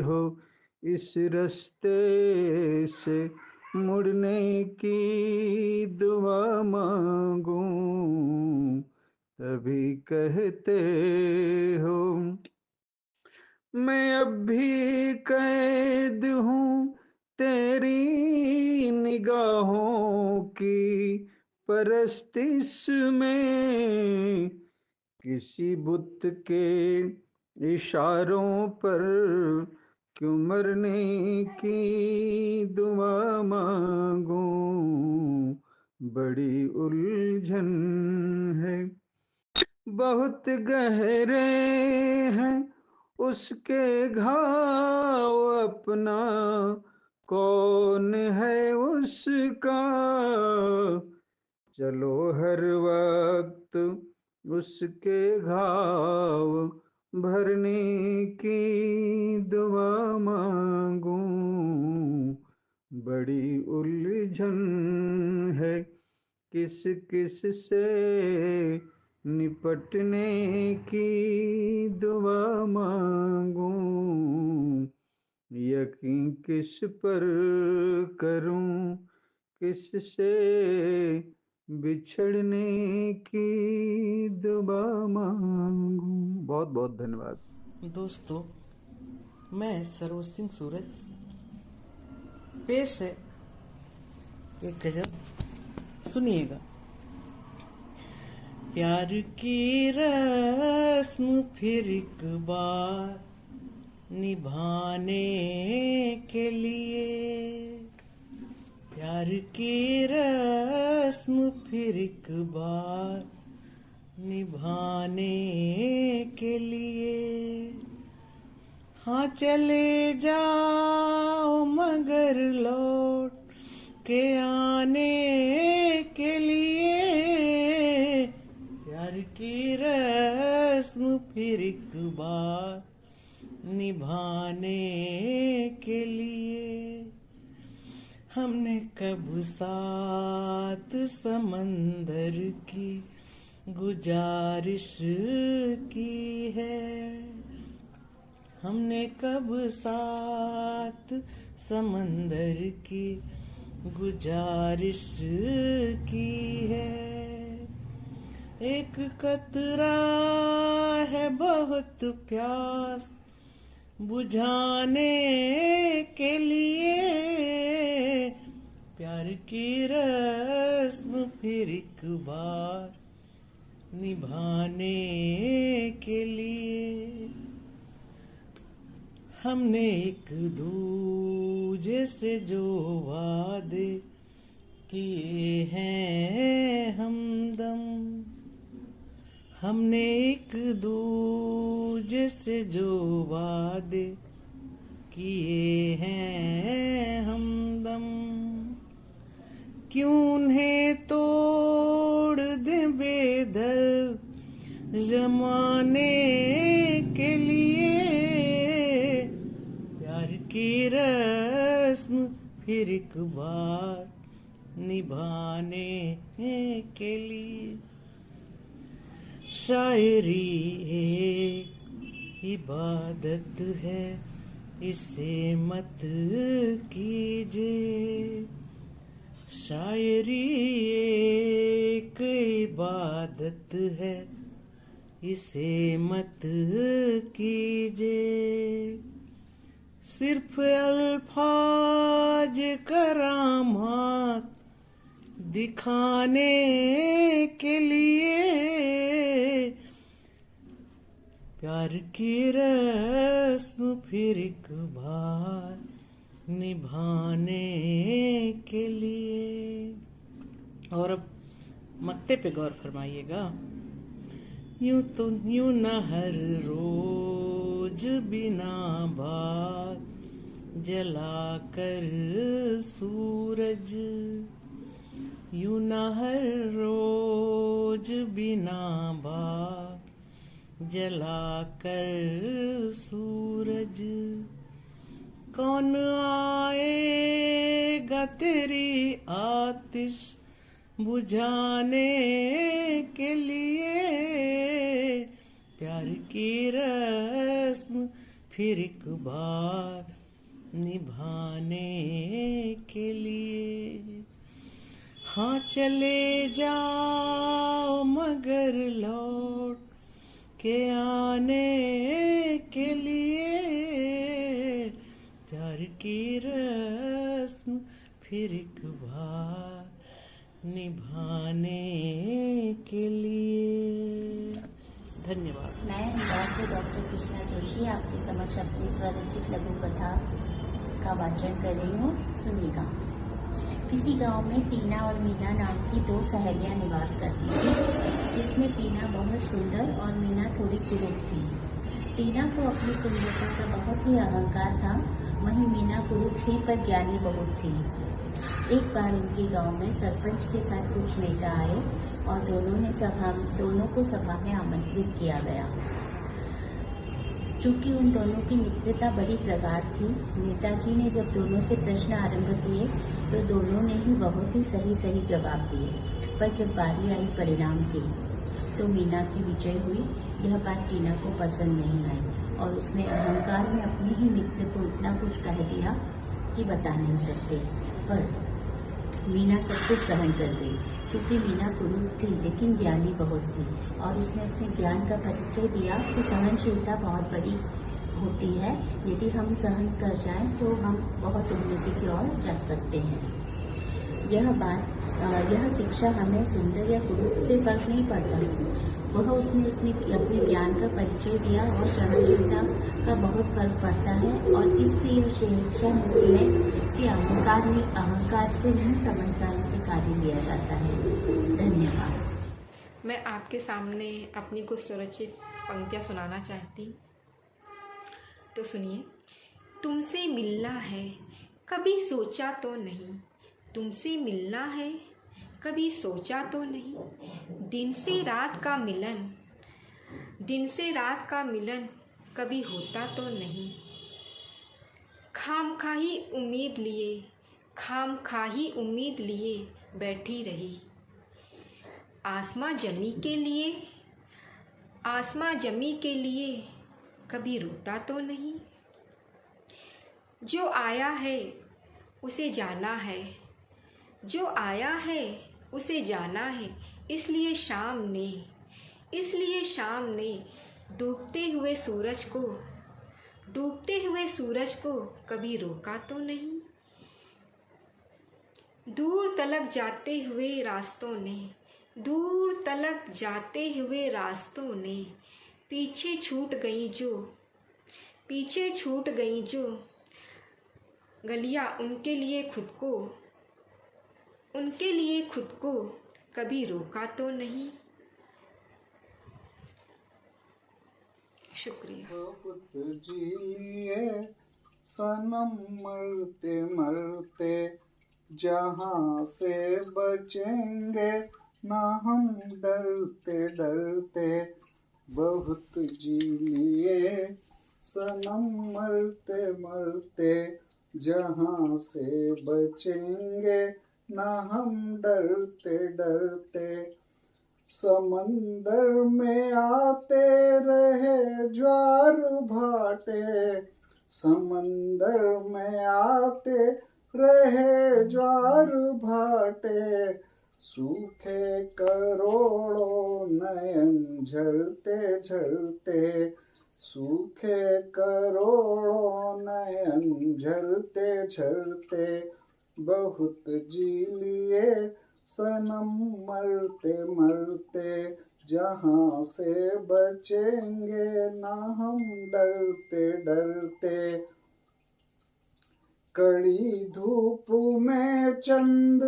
हो इस रास्ते से मुड़ने की दुआ मांगूं, तभी कहते हो मैं अब भी कैद हूँ तेरी निगाहों की, परस्तिश में किसी बुत के इशारों पर क्यों मरने की दुआ मांगूं, बड़ी उलझन है। बहुत गहरे हैं उसके घाव, अपना कौन है उसका, चलो हर वक्त उसके घाव भरने की दुआ मांगूं, बड़ी उलझन है। किस किस से निपटने की दुआ मांगूं, यकीन किस पर करूं, किस से बिछड़ने की दुआ मांगूं। बहुत बहुत धन्यवाद दोस्तों। मैं सरोज सिंह सूरज, पेश है एक गजल, सुनिएगा। प्यार की रस्म फिर एक बार निभाने के लिए, प्यार की रस्म फिर एक बार निभाने के लिए, हाँ चले जाओ मगर लौट के आने के लिए, प्यार की रस्म फिर एक बार निभाने के लिए। हमने कब साथ समंदर की गुजारिश की है, हमने कब साथ समंदर की गुजारिश की है। एक कतरा है बहुत प्यास बुझाने के लिए, प्यार की रस्म फिर एक बार निभाने के लिए। हमने एक दूजे से जो वादे किए हैं हमदम, हमने एक दूजे से जो वादे किए हैं हमदम, क्यों उन्हें तोड़ दे बेदर्द जमाने के लिए, प्यार की रस्म फिर एक बार निभाने के लिए। शायरी एक इबादत है, इसे मत कीजिए, शायरी एक इबादत है, इसे मत कीजिए। सिर्फ अल्फाज करामात दिखाने के लिए, प्यार की रस्म फिर एक बार निभाने के लिए। और अब मक्ते पे गौर फरमाइएगा। यूं तो यूं न हर रोज बिना बात जला कर सूरज, यूं न हर रोज बिना बात जला कर सूरज, कौन आएगा तेरी आतिश बुझाने के लिए, प्यार की रस्म फिर एक बार निभाने के लिए। हाँ चले जाओ मगर लौट के आने के लिए, प्यार की रस्म फिर एक बार निभाने के लिए। धन्यवाद। मैं निवास से डॉक्टर कृष्णा जोशी आपके समक्ष अपनी स्वरचित लघु कथा का वाचन कर रही हूँ। सुनिएगा। किसी गांव में टीना और मीना नाम की दो सहेलियां निवास करती थी, जिसमें टीना बहुत सुंदर और मीना थोड़ी कुरूप थी। टीना को अपनी सुंदरता का बहुत ही अहंकार था, वहीं मीना कुरूप थी पर ज्ञानी बहुत थी। एक बार उनके गांव में सरपंच के साथ कुछ नेता आए और दोनों को सभा में आमंत्रित किया गया। चूंकि उन दोनों की मित्रता बड़ी प्रगाढ़ थी, नेताजी ने जब दोनों से प्रश्न आरंभ किए तो दोनों ने ही बहुत ही सही जवाब दिए। पर जब बारी आई परिणाम की तो मीना की विजय हुई। यह बात टीना को पसंद नहीं आई और उसने अहंकार में अपने ही मित्र को इतना कुछ कह दिया कि बता नहीं सकते। पर मीना सब कुछ सहन कर गई। चूंकि मीना कुरूप थी लेकिन ज्ञानी बहुत थी और उसने अपने ज्ञान का परिचय दिया कि सहनशीलता बहुत बड़ी होती है। यदि हम सहन कर जाएं तो हम बहुत उन्नति की ओर जा सकते हैं। यह शिक्षा हमें सुंदर या कुरूप से फर्क नहीं पड़ता। उसने अपने ज्ञान का परिचय दिया और सहनशीलता का बहुत फर्क पड़ता है और इससे यह शिक्षा मिलती है कि अहंकार से नहीं समझदारी से कार्य लिया जाता है। धन्यवाद। मैं आपके सामने अपनी कुछ स्वरचित पंक्तियाँ सुनाना चाहती। तो सुनिए। तुमसे मिलना है कभी सोचा तो नहीं, तुमसे मिलना है कभी सोचा तो नहीं, दिन से रात का कभी होता तो नहीं। खामखाही उम्मीद लिए बैठी रही, आसमां जमी के लिए कभी रुकता तो नहीं। जो आया है उसे जाना है, इसलिए शाम ने डूबते हुए सूरज को कभी रोका तो नहीं। दूर तलक जाते हुए रास्तों ने पीछे छूट गई जो गलियां उनके लिए खुद को कभी रोका तो नहीं। शुक्रिया। बहुत जिए सनम मरते मरते, जहाँ से बचेंगे ना हम डरते डरते। बहुत जिए सनम मरते मरते, जहाँ से बचेंगे ना हम डरते डरते। समंदर में आते रहे ज्वार भाटे, समंदर में आते रहे ज्वार भाटे। सूखे करोड़ों नयन झरते झरते, सूखे करोड़ों नयन झरते झरते। बहुत जी लिए सनम मरते मरते, जहाँ से बचेंगे ना हम डरते डरते। कड़ी धूप में चंद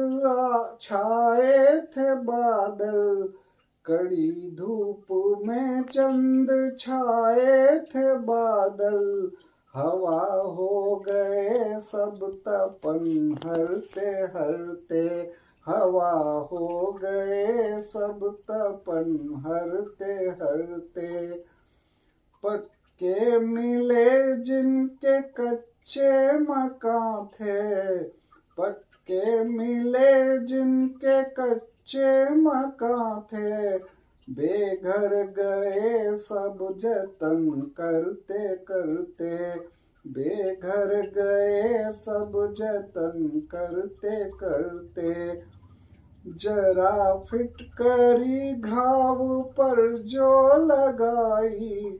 छाए थे बादल, कड़ी धूप में चंद छाए थे बादल। हवा हो गए सब तपन हरते हरते, हवा हो गए सब तपन हरते हरते। पक्के मिले जिनके कच्चे मकान थे, पक्के मिले जिनके कच्चे मकान थे। बेघर गए सब जतन करते करते, बेघर गए सब जतन करते करते। जरा फिटकरी घाव पर जो लगाई,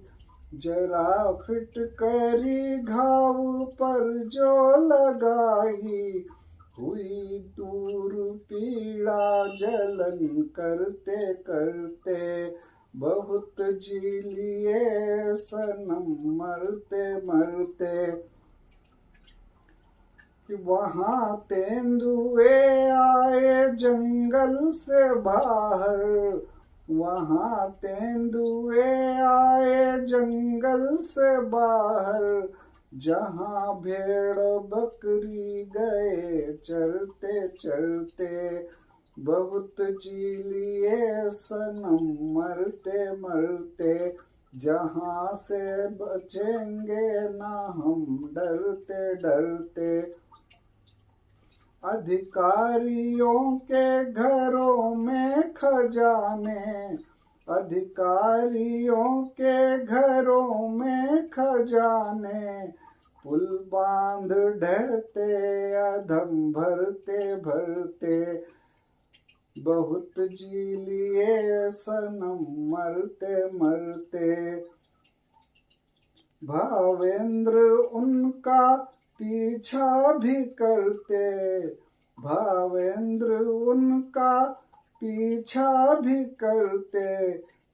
जरा फिटकरी घाव पर जो लगाई। हुई दूर पीड़ा जलन करते करते, बहुत जी लिए सनम मरते मरते। वहाँ तेंदुए आए जंगल से बाहर, वहाँ तेंदुए आए जंगल से बाहर, जहाँ भेड़ बकरी गए चरते चरते, बहुत जी लिए सनम मरते मरते। जहाँ से बचेंगे ना हम डरते डरते। अधिकारियों के घरों में खजाने, अधिकारियों के घरों में खजाने, पुल बांध ढहते अधम भरते भरते, बहुत जी लिए सनम मरते मरते। भावेंद्र उनका पीछा भी करते, भावेंद्र उनका पीछा भी करते,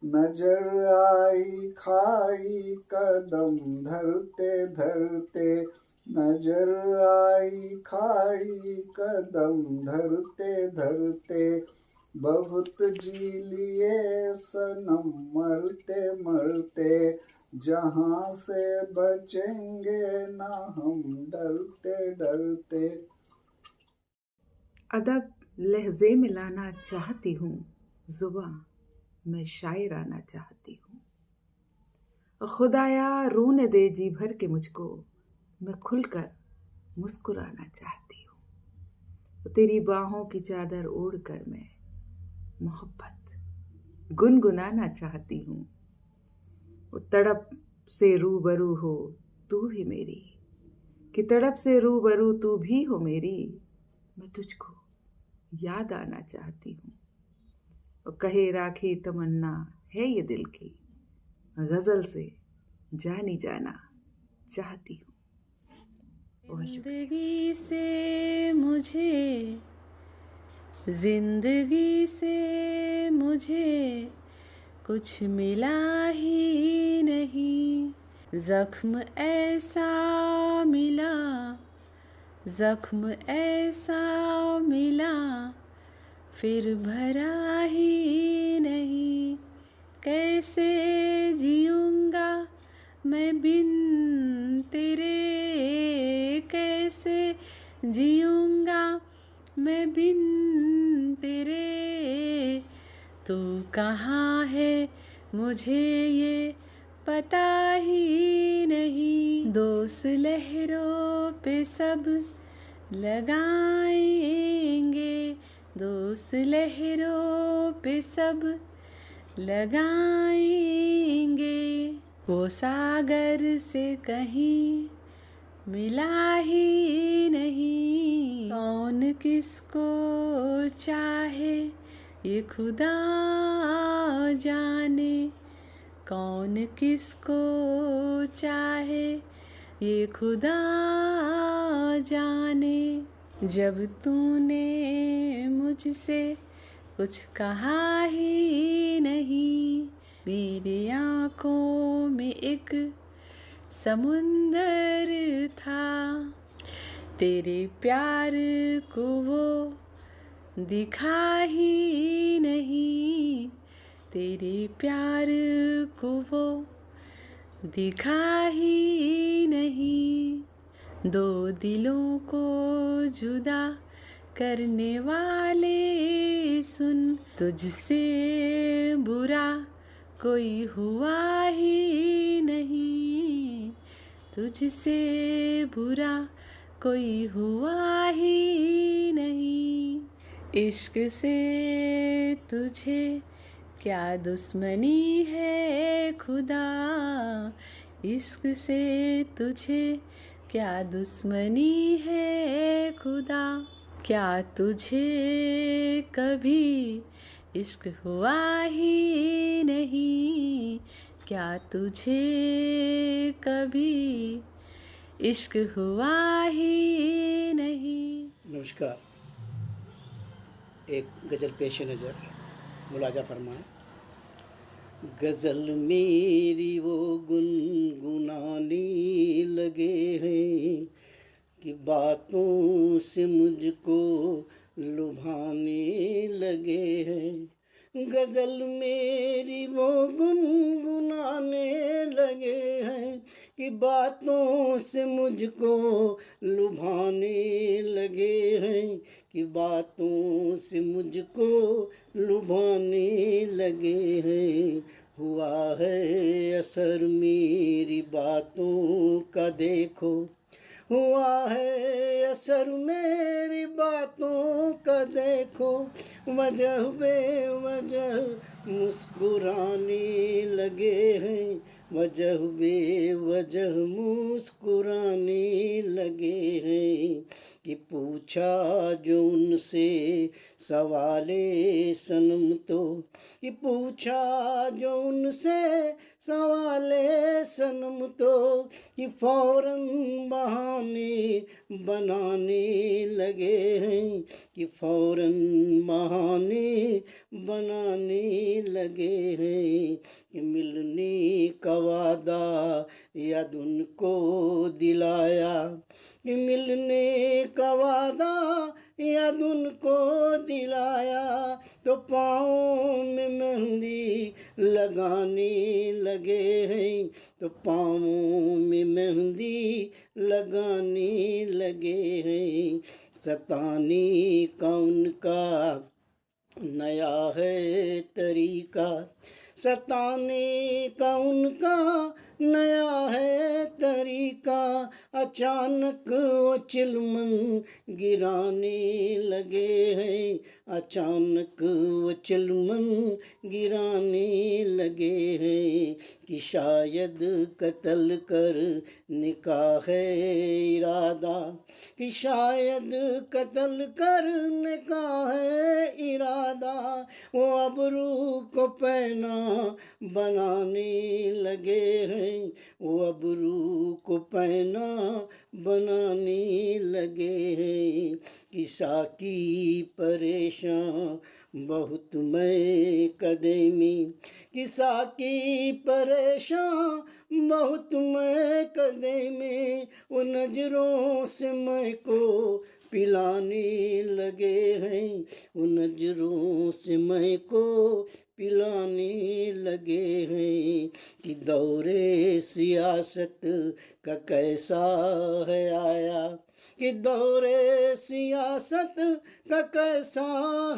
नजर आई खाई कदम धरते धरते, नजर आई खाई कदम धरते धरते, बहुत जी लिए सनम मरते मरते, जहाँ से बचेंगे ना हम डरते डरते। अदब लहजे में लाना चाहती हूँ, जुबां मैं शायर आना चाहती हूँ। खुदाया रोने दे जी भर के मुझको, मैं खुलकर मुस्कुराना चाहती हूँ। तेरी बाहों की चादर ओढ़कर मैं मोहब्बत गुनगुनाना चाहती हूँ। तड़प से रूबरू हो तू भी मेरी, कि तड़प से रूबरू तू भी हो मेरी, मैं तुझको याद आना चाहती हूँ। और कहे राखी तमन्ना है ये दिल की, गजल से जानी जाना चाहती हूँ। जिंदगी से मुझे, जिंदगी से मुझे कुछ मिला ही नहीं, जख्म ऐसा मिला, जख्म ऐसा मिला, फिर भरा ही नहीं। कैसे जीऊँगा मैं बिन तेरे, कैसे जीऊँगा मैं बिन तेरे, तू कहाँ है मुझे ये पता ही नहीं। दोस्त लहरों पे सब लगाएंगे, दोस्त लहरों पे सब लगाएंगे, वो सागर से कहीं मिला ही नहीं। कौन किसको चाहे ये खुदा जाने, कौन किसको चाहे ये खुदा जाने। जब तूने मुझसे कुछ कहा ही नहीं, मेरी आँखों में एक समुंदर था, तेरे प्यार को वो दिखा ही नहीं, तेरे प्यार को वो दिखा ही नहीं। दो दिलों को जुदा करने वाले सुन, तुझसे बुरा कोई हुआ ही नहीं, तुझसे बुरा कोई हुआ ही नहीं। इश्क से तुझे क्या दुश्मनी है खुदा, इश्क से तुझे क्या दुश्मनी है खुदा। क्या तुझे कभी इश्क हुआ ही नहीं, क्या तुझे कभी इश्क हुआ ही नहीं। नमस्कार। एक गज़ल पेश नज़र, मुलाजा फरमाएं। गज़ल मेरी वो गुनगुनाने लगे हैं कि बातों से मुझको लुभाने लगे हैं। गज़ल मेरी वो गुनगुनाने लगे हैं कि बातों से मुझको लुभाने लगे हैं कि बातों से मुझको लुभाने लगे हैं। हुआ है असर मेरी बातों का देखो, हुआ है असर मेरी बातों का देखो, वजह बेवजह मुस्कुराने लगे हैं, वजह बेवजह मुस्कुराने लगे हैं। कि पूछा जो उनसे सवाले सनम तो, कि पूछा जो उनसे सवाले सनम तो, कि फौरन बहाने बनाने लगे हैं, कि फौरन बहाने बनाने लगे हैं। कि मिलने का वादा याद उनको दिलाया, कि मिलने का वादा याद उनको दिलाया, तो पाँव में मेहंदी लगाने लगे हैं, तो पाँव में मेहंदी लगाने लगे हैं। सताने का उनका नया है तरीका, सताने का उनका नया है तरीका, अचानक वो चिलमन गिराने लगे हैं, अचानक वो चिलमन गिराने लगे हैं। कि शायद कत्ल कर निकाह है इरादा, कि शायद कत्ल करने का है इरादा, वो अबरू को पैना बनाने लगे हैं, वो अबरू को पैना बनाने लगे हैं। कि साकी परेशान बहुत मैं कदे में, कि साकी परेशान बहुत मैं कदे में, वो नजरों से मैं को पिलाने लगे हैं, वो नजरों से मैं को पिलाने लगे हैं। कि दौरे सियासत का कैसा है आया, कि दौरे सियासत का कैसा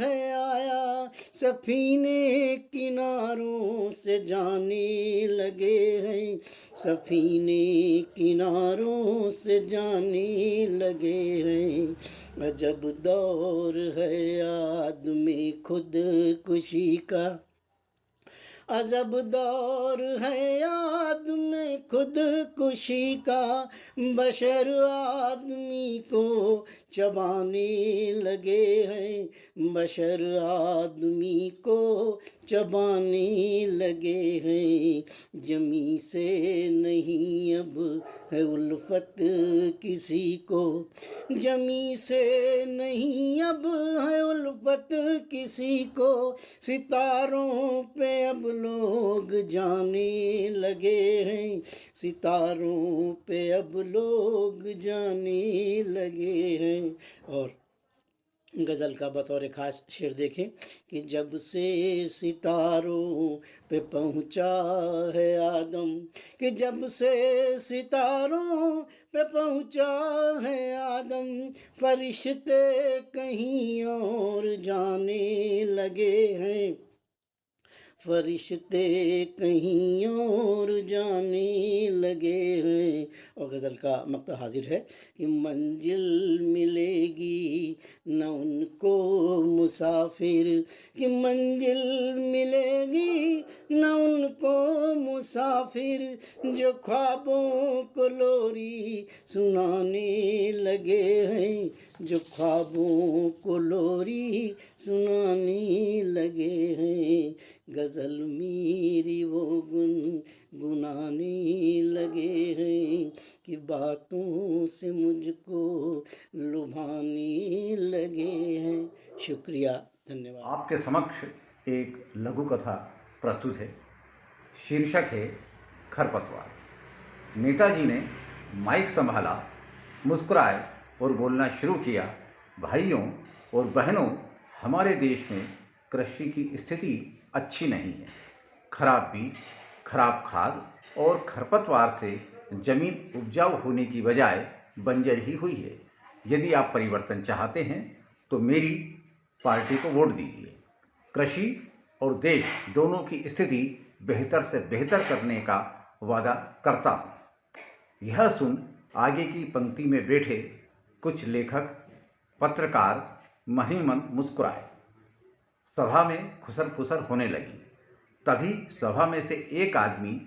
है आया, सफीने किनारों से जाने लगे हैं, सफीने किनारों से जाने लगे हैं। अजब दौर है आदमी खुद खुशी का, अजब दौर है याद में खुद कुशी का, बशर आदमी को चबाने लगे हैं, बशर आदमी को चबाने लगे हैं। जमी से नहीं अब है उल्फत किसी को, जमी से नहीं अब है उल्फत किसी को, सितारों पे अब लोग जाने लगे हैं, सितारों पे अब लोग जाने लगे हैं। और गज़ल का बतौर ख़ास शेर देखें कि जब से सितारों पे पहुँचा है आदम, कि जब से सितारों पे पहुँचा है आदम, फरिश्ते कहीं और जाने लगे हैं, फरिश्ते कहीं और जाने लगे हैं। और गज़ल का मक्ता हाजिर है कि मंजिल मिलेगी न उनको मुसाफिर, कि मंजिल मिलेगी न उनको मुसाफिर, जो ख्वाबों को लोरी सुनाने लगे हैं, जो ख्वाबों को लोरी सुनाने लगे हैं। गज़ल मेरी वो गुनगुनाने लगे हैं कि बातों से मुझको लुभाने लगे हैं। शुक्रिया, धन्यवाद। आपके समक्ष एक लघु कथा प्रस्तुत है। शीर्षक है खरपतवार। नेताजी ने माइक संभाला, मुस्कुराए और बोलना शुरू किया, भाइयों और बहनों, हमारे देश में कृषि की स्थिति अच्छी नहीं है। खराब बीज, खराब खाद और खरपतवार से जमीन उपजाऊ होने की बजाय बंजर ही हुई है। यदि आप परिवर्तन चाहते हैं तो मेरी पार्टी को वोट दीजिए। कृषि और देश दोनों की स्थिति बेहतर से बेहतर करने का वादा करता हूँ। यह सुन आगे की पंक्ति में बैठे कुछ लेखक, पत्रकार मन ही मन मुस्कुराए। सभा में खुसर फुसर होने लगी। तभी सभा में से एक आदमी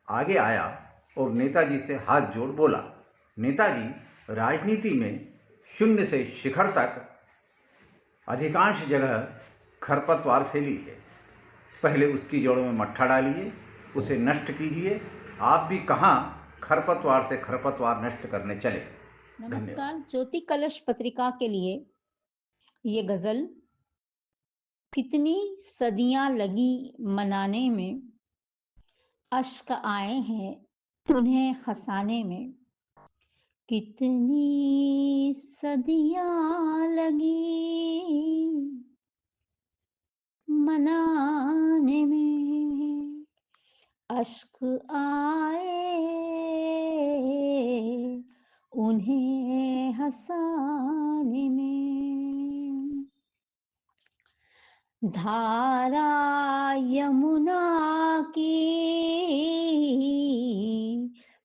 आगे आया और नेताजी से हाथ जोड़ बोला, नेताजी, राजनीति में शून्य से शिखर तक अधिकांश जगह खरपतवार फैली है। पहले उसकी जड़ों में मट्ठा डालिए, उसे नष्ट कीजिए। आप भी कहाँ खरपतवार से खरपतवार नष्ट करने चले। नमस्कार। ज्योति कलश पत्रिका के लिए ये गजल, कितनी सदियां लगी मनाने में, अश्क आए हैं उन्हें हंसाने में। कितनी सदियां लगी मनाने में, अश्क आए उन्हें हंसाने में। धारा यमुना की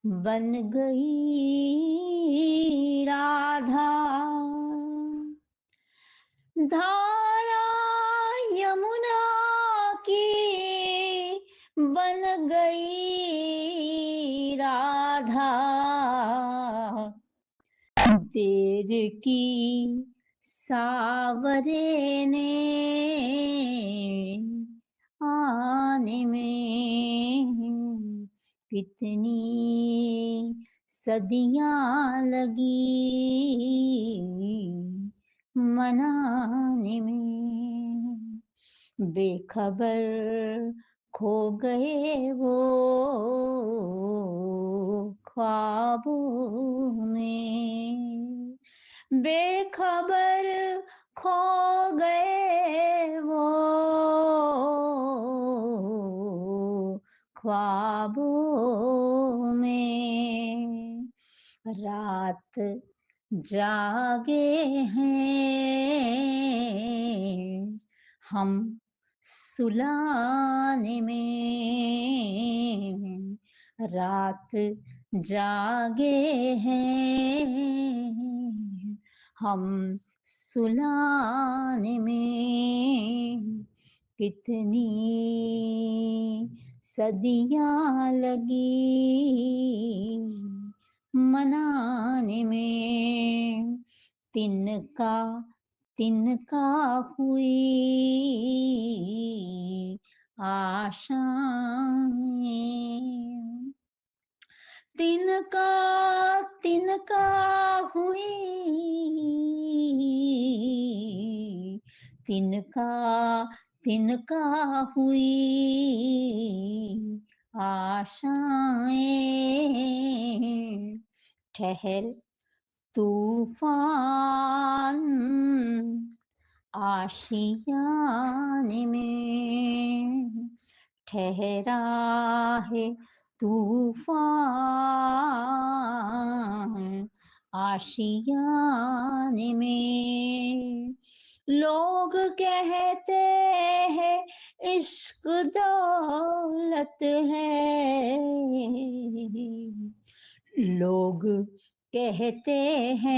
बन गई राधा, धारा यमुना की बन गई राधा। देर की सावरे ने आने में, कितनी सदियां लगी मनाने में। बेखबर खो गए वो ख्वाबों में, बेखबर खो गए वो ख्वाबों में। रात जागे हैं हम सुलाने में, रात जागे हैं हम सुलाने में। कितनी सदियां लगी मनाने में। तिनका तिनका हुई आशाएं, तिनका तिनका हुई, तिनका तिनका हुई आशाएं। ठहर तूफान आशियाने में, ठहरा है तूफान आशियाने में। लोग कहते हैं इश्क दौलत है, लोग कहते हैं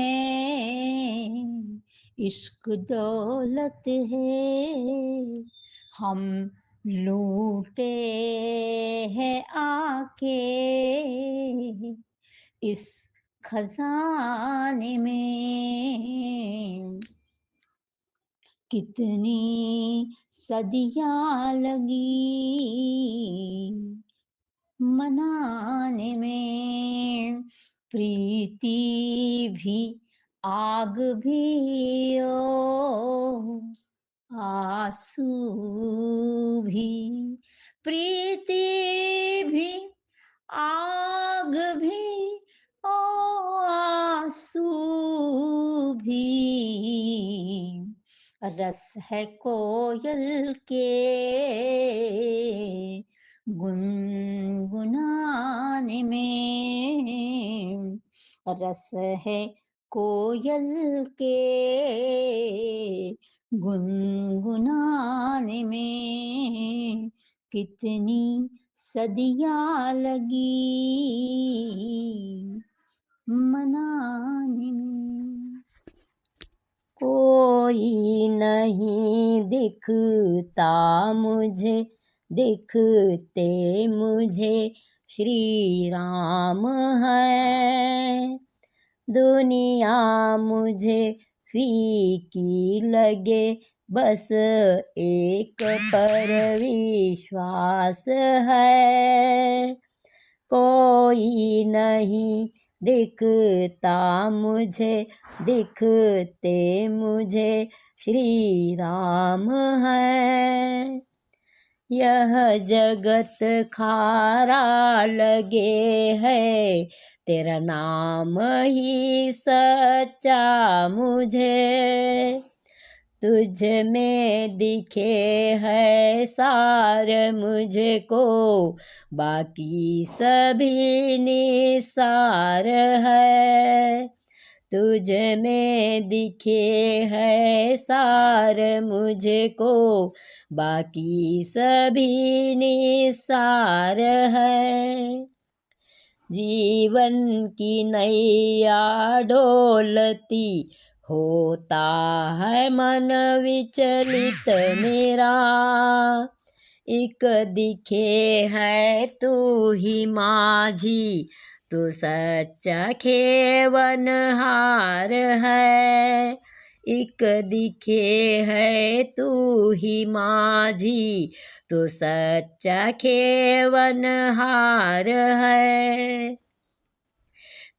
इश्क दौलत है। हम लूटे हैं आके इस खजाने में। कितनी सदियां लगी मनाने में। प्रीति भी आग भी ओ आंसू भी, प्रीति भी आग भी ओ आंसू भी, रस है कोयल के गुनगुनाने में, रस है कोयल के गुनगुनाने में, कितनी सदियां लगी मनाने में। कोई नहीं दिखता मुझे, दिखते मुझे श्री राम है। दुनिया मुझे फीकी लगे, बस एक पर विश्वास है। कोई नहीं दिखता मुझे, दिखते मुझे श्री राम है। यह जगत खारा लगे है, तेरा नाम ही सच्चा मुझे। तुझ में दिखे है सार मुझको, बाकी सभी निसार है। तुझ में दिखे है सार मुझको, बाकी सभी निसार है। जीवन की नैया डोलती, होता है मन विचलित मेरा। एक दिखे है तू ही माझी, तू सच्चा खेवनहार है। एक दिखे है तू ही माझी, तू सच्चा खेवनहार है।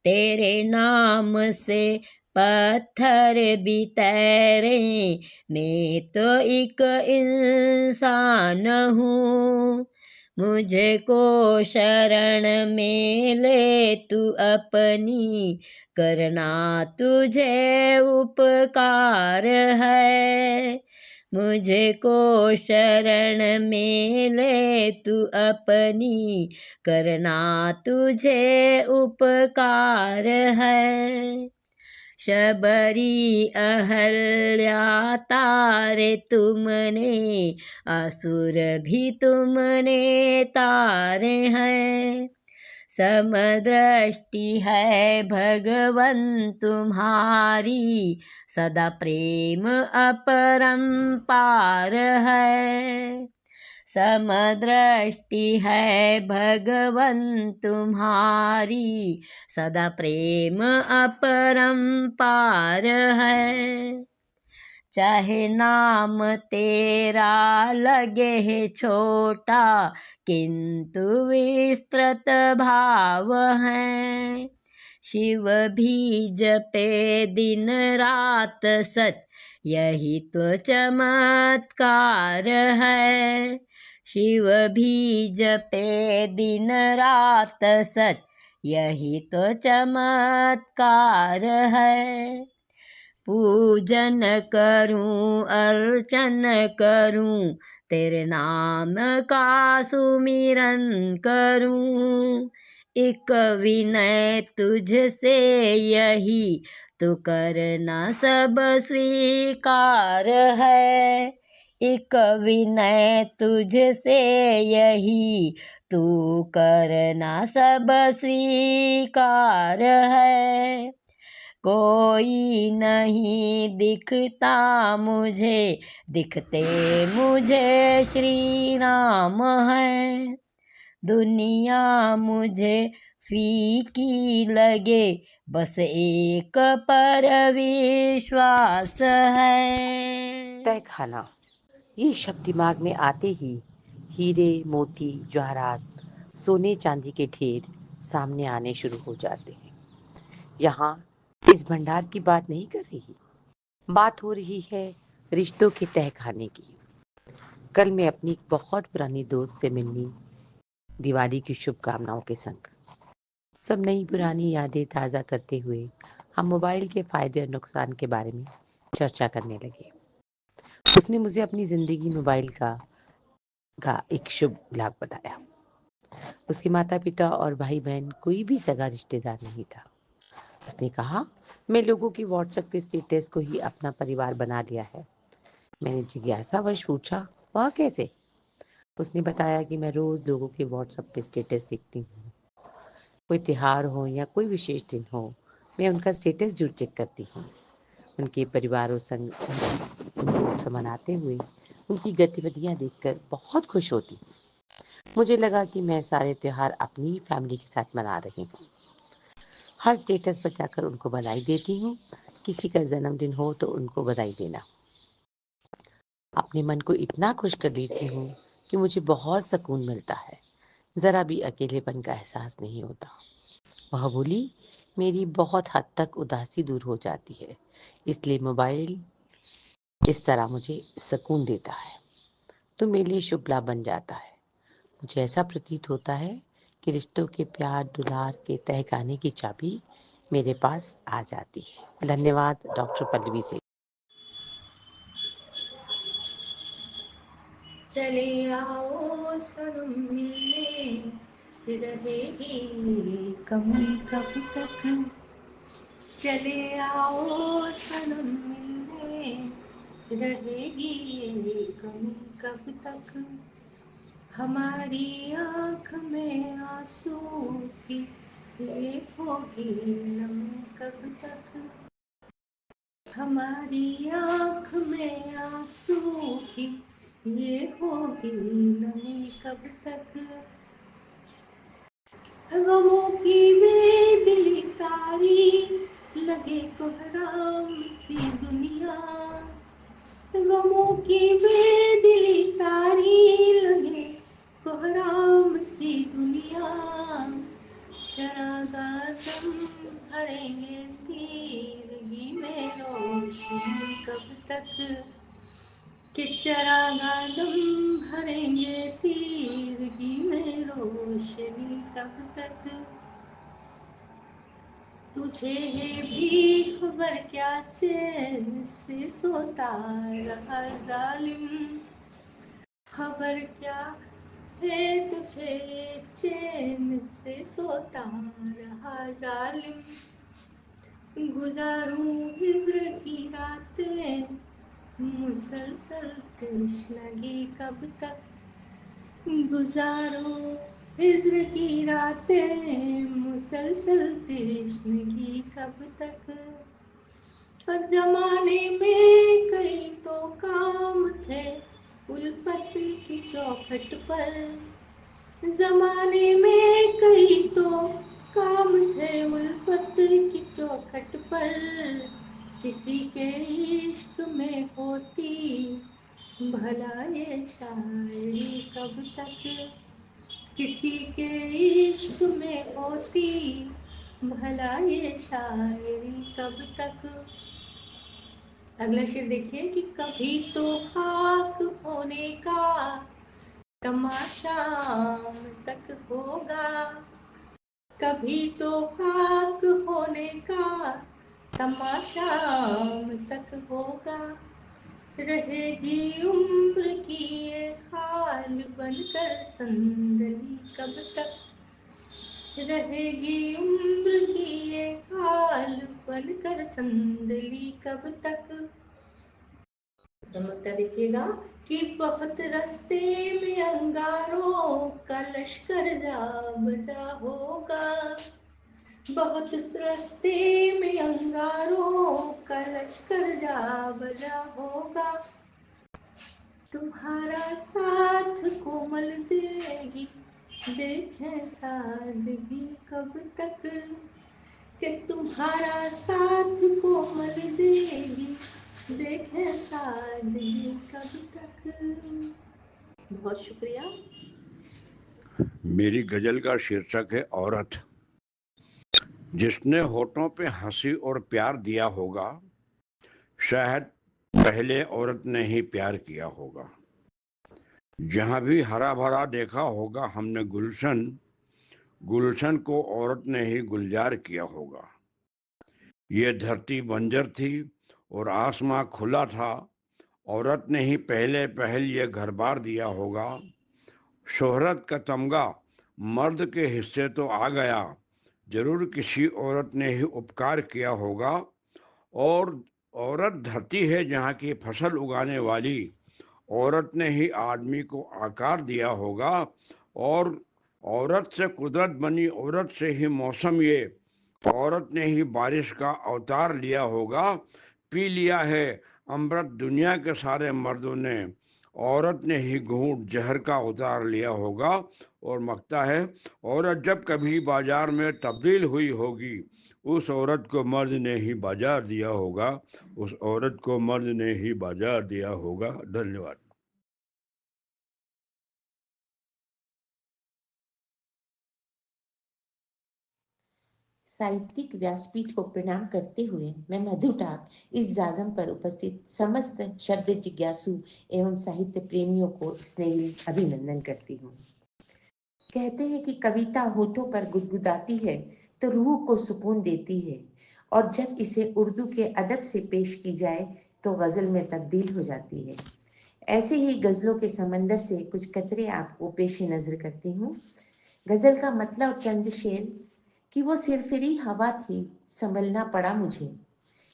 तेरे नाम से पत्थर भी तैरे, मैं तो एक इंसान हूँ। मुझको शरण में ले तू अपनी, करना तुझे उपकार है। मुझको शरण में ले तू अपनी, करना तुझे उपकार है। शबरी अहल्या तारे तुमने, असुर भी तुमने तारे हैं। समदृष्टि है भगवन तुम्हारी, सदा प्रेम अपरंपार है। समदृष्टि है भगवन तुम्हारी, सदा प्रेम अपरंपार है। चाहे नाम तेरा लगे है छोटा, किंतु विस्तृत भाव है। शिव भी जपे दिन रात सच, यही तो चमत्कार है। शिव भी जपे दिन रात सच, यही तो चमत्कार है। पूजन करूं अर्चन करूं, तेरे नाम का सुमिरन करूं। एक विनय तुझसे यही, तू करना सब स्वीकार है। एक विनय तुझसे यही, तू करना सब स्वीकार है। कोई नहीं दिखता मुझे, दिखते मुझे श्री राम है। दुनिया मुझे फीकी लगे, बस एक पर विश्वास है। तहखाना, ये शब्द दिमाग में आते ही हीरे मोती जवाहरात सोने चांदी के ढेर सामने आने शुरू हो जाते हैं। यहाँ इस भंडार की बात नहीं कर रही, बात हो रही है रिश्तों के तहखाने की। कल मैं अपनी एक बहुत पुरानी दोस्त से मिलनी, दिवाली की शुभकामनाओं के संग। सब नई पुरानी यादें ताज़ा करते हुए हम मोबाइल के फायदे और नुकसान के बारे में चर्चा करने लगे। उसने मुझे अपनी जिंदगी मोबाइल का एक शुभ लाभ बताया। उसके माता पिता और भाई बहन कोई भी सगा रिश्तेदार नहीं था। उसने कहा, मैं लोगों की व्हाट्सएप पे स्टेटस को ही अपना परिवार बना लिया है। मैंने जिज्ञासावश पूछा, वह कैसे? उसने बताया कि मैं रोज लोगों के व्हाट्सएप पे स्टेटस देखती हूँ। कोई त्योहार हो या कोई विशेष दिन हो, मैं उनका स्टेटस जरूर चेक करती हूँ। उनके परिवारों संग उत्सव मनाते हुए उनकी गतिविधियां देखकर बहुत खुश होती। मुझे लगा कि मैं सारे त्योहार अपनी फैमिली के साथ मना रही हूँ। हर स्टेटस पर जाकर उनको बधाई देती हूँ। किसी का जन्मदिन हो तो उनको बधाई देना। अपने मन को इतना खुश कर लेती हूँ कि मुझे बहुत सुकून मिलता है। जरा भी अकेलेपन का एहसास नहीं होता। वह बोली, मेरी बहुत हद तक उदासी दूर हो जाती है, इसलिए मोबाइल इस तरह मुझे सुकून देता है तो मेरे लिए शुभ लाभ बन जाता है। मुझे ऐसा प्रतीत होता है कि रिश्तों के प्यार दुलार के तहखाने की चाबी मेरे पास आ जाती है। धन्यवाद। डॉक्टर पल्लवी से। चले आओ सनम मिलने, रहेगी कमी कब तक। चले आओ सनम मिलने, रहेगी कमी कब तक। हमारी आँख में आंसू की ये होगी नमी कब तक। हमारी आँख में आंसू की ये होगी नमी कब तक। गमों की बेदिली तारी लगे कोहराम सी दुनिया। गमों की बेदिली तारी लगे कोहराम सी दुनिया। चरागार दम भरेंगे तीरगी में रोशनी कब तक। कि चरागार दम भरेंगे तीरगी में रोशनी कब तक। तुझे ये भी खबर क्या चैन से सोता रहा जालिम। खबर क्या है तुझे चैन से सोता रहा जालिम। गुजारूं हिज्र की रातें मुसलसल तृष्णगी कब तक। गुजारूं हिज्र की रातें मुसलसल तृष्णगी कब तक। और जमाने में कई तो काम थे उल्फत की चौखट पर। जमाने में कई तो काम थे उल्फत की चौखट पर। किसी के इश्क में होती भला ये शायरी कब तक। किसी के इश्क में होती भला ये शायरी कब तक। अगला शेर देखिए कि कभी तो खाक होने का तमाशा आम तक होगा। कभी तो खाक होने का तमाशा आम तक होगा। रहेगी उम्र की ये हाल बनकर संदली कब तक। रहेगी उम्र की ये हाल बनकर संदली कब तक। चमकता देखिएगा कि बहुत रास्ते में अंगारों का लश्कर जा बजा होगा। बहुत रास्ते में अंगारों का लश्कर जा बजा होगा। तुम्हारा साथ कोमल देगी देखें सादगी कब तक। कि तुम्हारा साथ कोमल देगी देखें सादगी कब तक। बहुत शुक्रिया। मेरी गजल का शीर्षक है औरत। जिसने होठों पे हंसी और प्यार दिया होगा, शायद पहले औरत ने ही प्यार किया होगा। जहां भी हरा भरा देखा होगा हमने गुलशन, गुलशन को औरत ने ही गुलजार किया होगा। ये धरती बंजर थी और आसमां खुला था, औरत ने ही पहले पहल ये घर बार दिया होगा। शोहरत का तमगा मर्द के हिस्से तो आ गया, जरूर किसी औरत ने ही उपकार किया होगा। और औरत धरती है जहाँ की फसल उगाने वाली, औरत ने ही आदमी को आकार दिया होगा। और औरत से कुदरत बनी, औरत से ही मौसम, ये औरत ने ही बारिश का अवतार लिया होगा। पी लिया है अमृत दुनिया के सारे मर्दों ने, औरत ने ही घूंट जहर का उतार लिया होगा। और मकता है, औरत जब कभी बाजार में तब्दील हुई होगी, उस औरत को मर्द ने ही बाजार दिया होगा, उस औरत को मर्द ने ही बाजार दिया होगा। धन्यवाद। साहित्यिक व्यासपीठ को प्रणाम करते हुए मैं मधु टाक इस जाजम पर उपस्थित समस्त शब्द जिज्ञासु एवं साहित्य प्रेमियों को स्नेही अभिनंदन करती हूँ। कहते हैं कि कविता होठों पर गुदगुदाती है तो रूह को सुकून देती है, और जब इसे उर्दू के अदब से पेश की जाए तो गजल में तब्दील हो जाती है। ऐसे ही गजलों के समंदर से कुछ कतरे आपको पेश नजर करती हूँ। गजल का मतलब चंद शेर कि वो सिरफिरी हवा थी, संभलना पड़ा मुझे।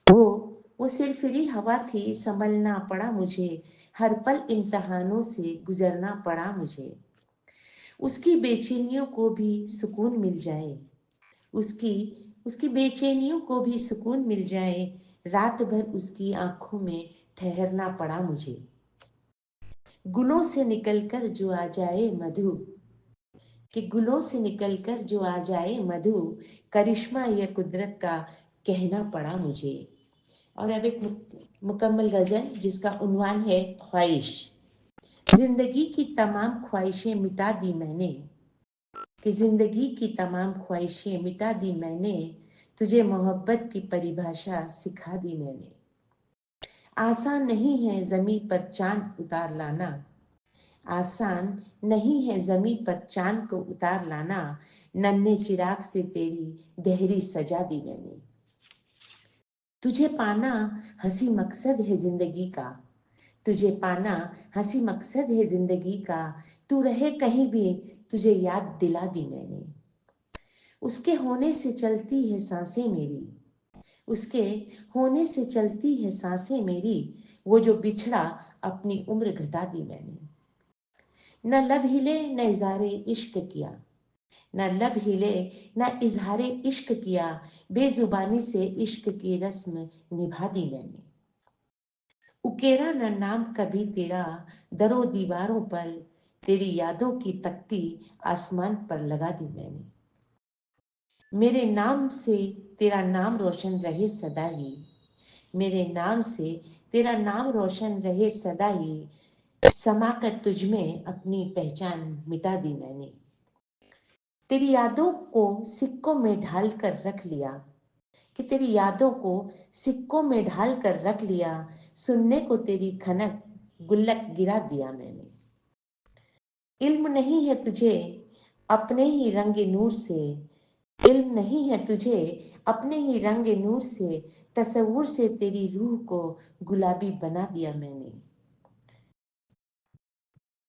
वो सिरफिरी हवा थी, संभलना पड़ा मुझे। हर पल इम्तहानों से गुजरना पड़ा मुझे। उसकी बेचैनियों को भी सुकून मिल जाए, उसकी बेचैनियों को भी सुकून मिल जाए। रात भर उसकी आंखों में ठहरना पड़ा मुझे। गुलों से निकलकर जो आ जाए मधु, कि गुलों से निकलकर जो आ जाए मधु, करिश्मा या कुदरत का कहना पड़ा मुझे। और अब एक मुकम्मल गजल जिसका उन्वान है ख्वाहिश। जिंदगी की तमाम ख्वाहिशें मिटा दी मैंने, कि जिंदगी की तमाम ख्वाहिशें मिटा दी मैंने, तुझे मोहब्बत की परिभाषा सिखा दी मैंने। आसान नहीं है जमीन पर चांद उतार लाना, आसान नहीं है जमीन पर चांद को उतार लाना। नन्हे चिराग से तेरी गहरी सजा दी मैंने। तुझे पाना हंसी मकसद है जिंदगी का, तुझे पाना हंसी मकसद है जिंदगी का। तू रहे कहीं भी तुझे याद दिला दी मैंने। उसके होने से चलती है सांसें मेरी, उसके होने से चलती है सांसें मेरी। वो जो बिछड़ा अपनी उम्र घटा दी मैंने। न लब हिले न इज़हारे इश्क किया, न लब हिले न इज़हारे इश्क किया। बेजुबानी से इश्क की रस्म निभा दी मैंने। उकेरा न नाम कभी तेरा दरो दीवारों पर, तेरी यादों की तख्ती आसमान पर लगा दी मैंने। मेरे नाम से तेरा नाम रोशन रहे सदा ही, मेरे नाम से तेरा नाम रोशन रहे सदा ही। समाकर तुझ में अपनी पहचान मिटा दी मैंने। तेरी यादों को सिक्कों में ढाल कर रख लिया, कि तेरी यादों को सिक्कों में ढाल कर रख लिया। सुनने को तेरी खनक गुल्लक गिरा दिया मैंने। इल्म नहीं है तुझे अपने ही रंगे नूर से, इल्म नहीं है तुझे अपने ही रंगे नूर से। तसव्वुर से तेरी रूह को गुलाबी बना दिया मैंने।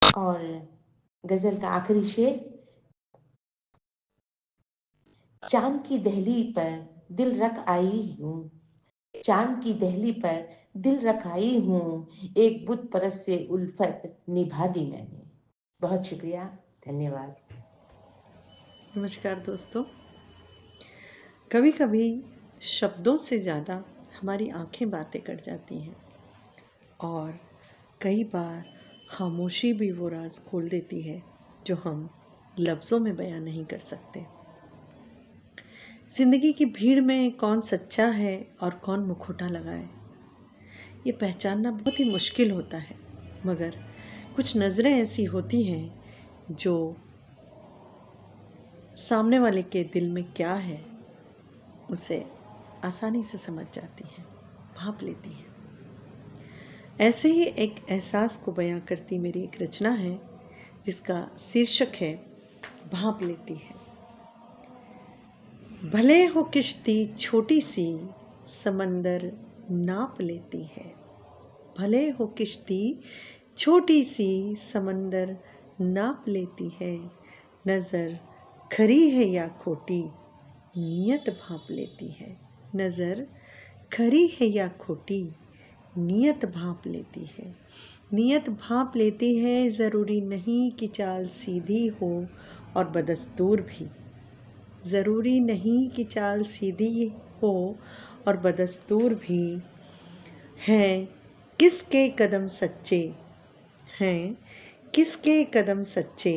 और गजल का आखिरी शेर। चांद की दहली पर दिल रख आई हूँ, चांद की दहली पर दिल रख आई हूँ। एक बुत परस्त से उल्फत निभा दी मैंने। बहुत शुक्रिया, धन्यवाद। नमस्कार दोस्तों। कभी कभी शब्दों से ज़्यादा हमारी आंखें बातें कर जाती हैं, और कई बार खामोशी भी वो राज खोल देती है जो हम लफ्ज़ों में बयां नहीं कर सकते। ज़िंदगी की भीड़ में कौन सच्चा है और कौन मुखौटा लगाए, ये पहचानना बहुत ही मुश्किल होता है। मगर कुछ नज़रें ऐसी होती हैं जो सामने वाले के दिल में क्या है उसे आसानी से समझ जाती हैं, भाप लेती हैं। ऐसे ही एक एहसास को बयां करती मेरी एक रचना है जिसका शीर्षक है भाप लेती है। भले हो किश्ती छोटी सी, समंदर नाप लेती है। भले हो किश्ती छोटी सी, समंदर नाप लेती है। नज़र खरी है या खोटी, नीयत भाप लेती है। नज़र खरी है या खोटी, नीयत भाप लेती है। नीयत भाप लेती है, ज़रूरी नहीं कि चाल सीधी हो और बदस्तूर भी। ज़रूरी नहीं कि चाल सीधी हो और बदस्तूर भी। हैं किसके कदम सच्चे, हैं किसके कदम सच्चे,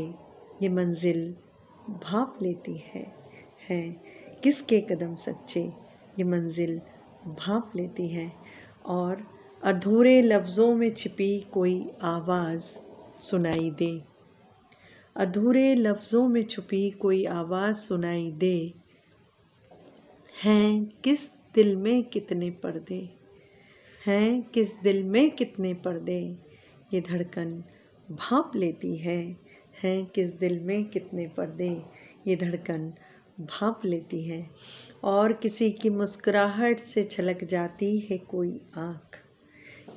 ये मंजिल भाप लेती है। हैं किसके कदम सच्चे, ये मंजिल भाप लेती है। और अधूरे लफ्ज़ों में छिपी कोई आवाज़ सुनाई दे। अधूरे लफ्ज़ों में छुपी कोई आवाज़ सुनाई दे। हैं किस दिल में कितने पर्दे, हैं किस दिल में कितने पर्दे, ये धड़कन भाप लेती है। हैं किस दिल में कितने पर्दे, ये धड़कन भाप लेती है। और किसी की मुस्कुराहट से छलक जाती है कोई आँख,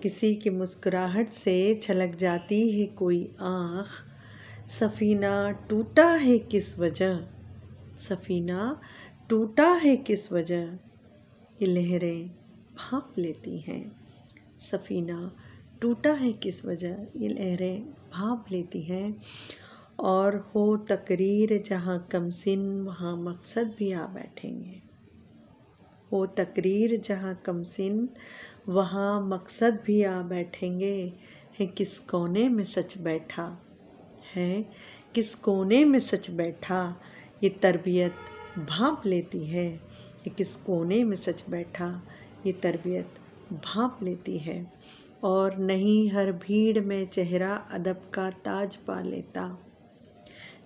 किसी की मुस्कुराहट से छलक जाती है कोई आँख। सफ़ीना टूटा है किस वजह, सफ़ीना टूटा है किस वजह, ये लहरें भाप लेती हैं। सफ़ीना टूटा है किस वजह, ये लहरें भाप लेती हैं। और हो तकरीर जहाँ कमसिन, वहाँ मकसद भी आ बैठेंगे। हो तकरीर जहाँ कमसिन, वहाँ मकसद भी आ बैठेंगे। है किस कोने में सच बैठा, है किस कोने में सच बैठा, ये तरबियत भाप लेती है। ये किस कोने में सच बैठा, ये तरबियत भाप लेती है। और नहीं हर भीड़ में चेहरा अदब का ताज पा लेता,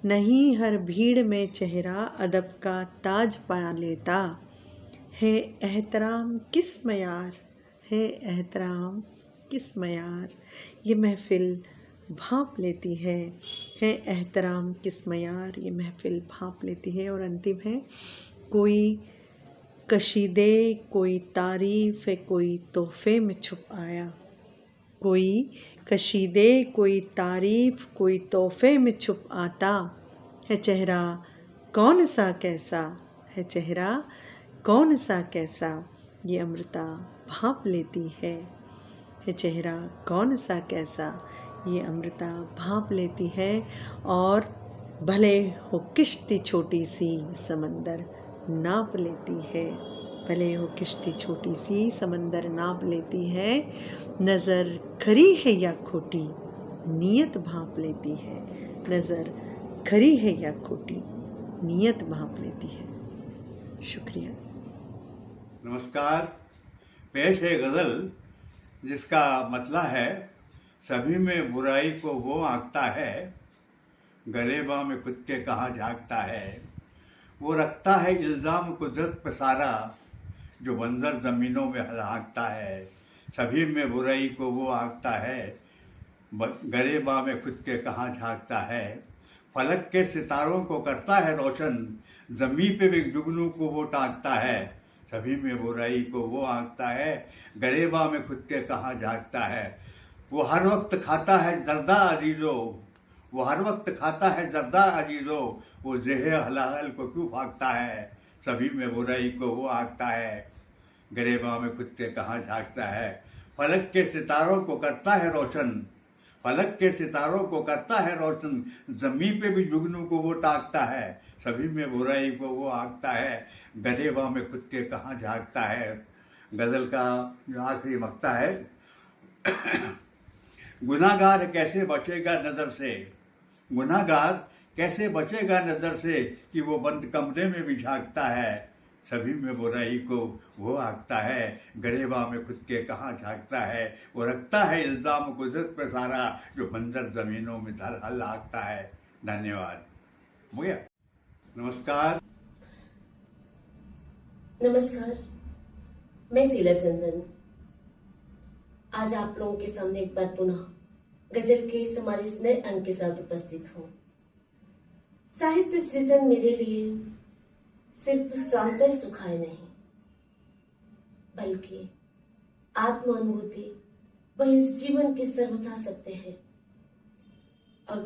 नहीं हर भीड़ में चेहरा अदब का ताज पा लेता। है एहतराम किस मयार, है एहतराम किस मयार, ये महफिल भाप लेती है। एहतराम किस मयार, ये महफिल भाप लेती है। और अंतिम है कोई कशीदे कोई तारीफ़ है कोई तोहफे में छुप आया। कोई कशीदे कोई तारीफ़ कोई तोहफे में छुप आता। है चेहरा कौन सा कैसा, है चेहरा कौन सा कैसा, ये अमृता भाप लेती है। चेहरा कौन सा कैसा, ये अमृता भाप लेती है। और भले हो किश्ती छोटी सी, समंदर नाप लेती है। भले हो किश्ती छोटी सी, समंदर नाप लेती है। नज़र खरी है या खोटी, नीयत भाप लेती है। नज़र खरी है या खोटी, नीयत भाप लेती है। शुक्रिया। नमस्कार। पेश है गज़ल जिसका मतला है सभी में बुराई को वो आंकता है, गलेबा में खुद के कहाँ झांकता है। वो रखता है इल्ज़ाम कुदरत पे सारा, जो बंजर ज़मीनों में हलाकता है। सभी में बुराई को वो आंकता है, गलेबा में खुद के कहाँ झांकता है। फलक के सितारों को करता है रोशन, ज़मीन पे भी जुगनू को वो टांकता है। सभी में बुराई को वो आंकता है, गलेबा में खुद के कहाँ झांकता है। वो हर वक्त खाता है जर्दा अजीजो, वो हर वक्त खाता है जर्दा अजीजो, वो ज़ेहे हलाहल को क्यों फाकता है। सभी में बुराई को वो आंकता है, गलेबा में खुद के कहाँ झांकता है। फलक के सितारों को करता है रोशन, फलक के सितारों को करता है रोशन, ज़मीन पे भी जुगनू को वो टांकता है। सभी में बुराई को वो आंकता है, गलेबा में खुद के कहाँ झांकता है। गज़ल का जो आखिरी मक्ता है, गुनाहगार कैसे बचेगा नज़र से, गुनाहगार कैसे बचेगा नज़र से कि वो बंद कमरे में भी झांकता है। सभी में बुराई को वो आंकता है, गलेबा में खुद के कहाँ झांकता है। वो रखता है इल्ज़ाम कुदरत पे सारा, जो बंजर ज़मीनों में हल आंकता है। धन्यवाद। हो गया। नमस्कार। नमस्कार, मैं शीला चंदन आज आप लोगों के सामने एक बार पुनः गजल के इस हमारे इस नए अंक के साथ उपस्थित हूँ। साहित्य सृजन मेरे लिए सिर्फ स्वांतः सुखाए नहीं, बल्कि आत्मानुभूति वह इस जीवन के सर्वथा सत्य है। और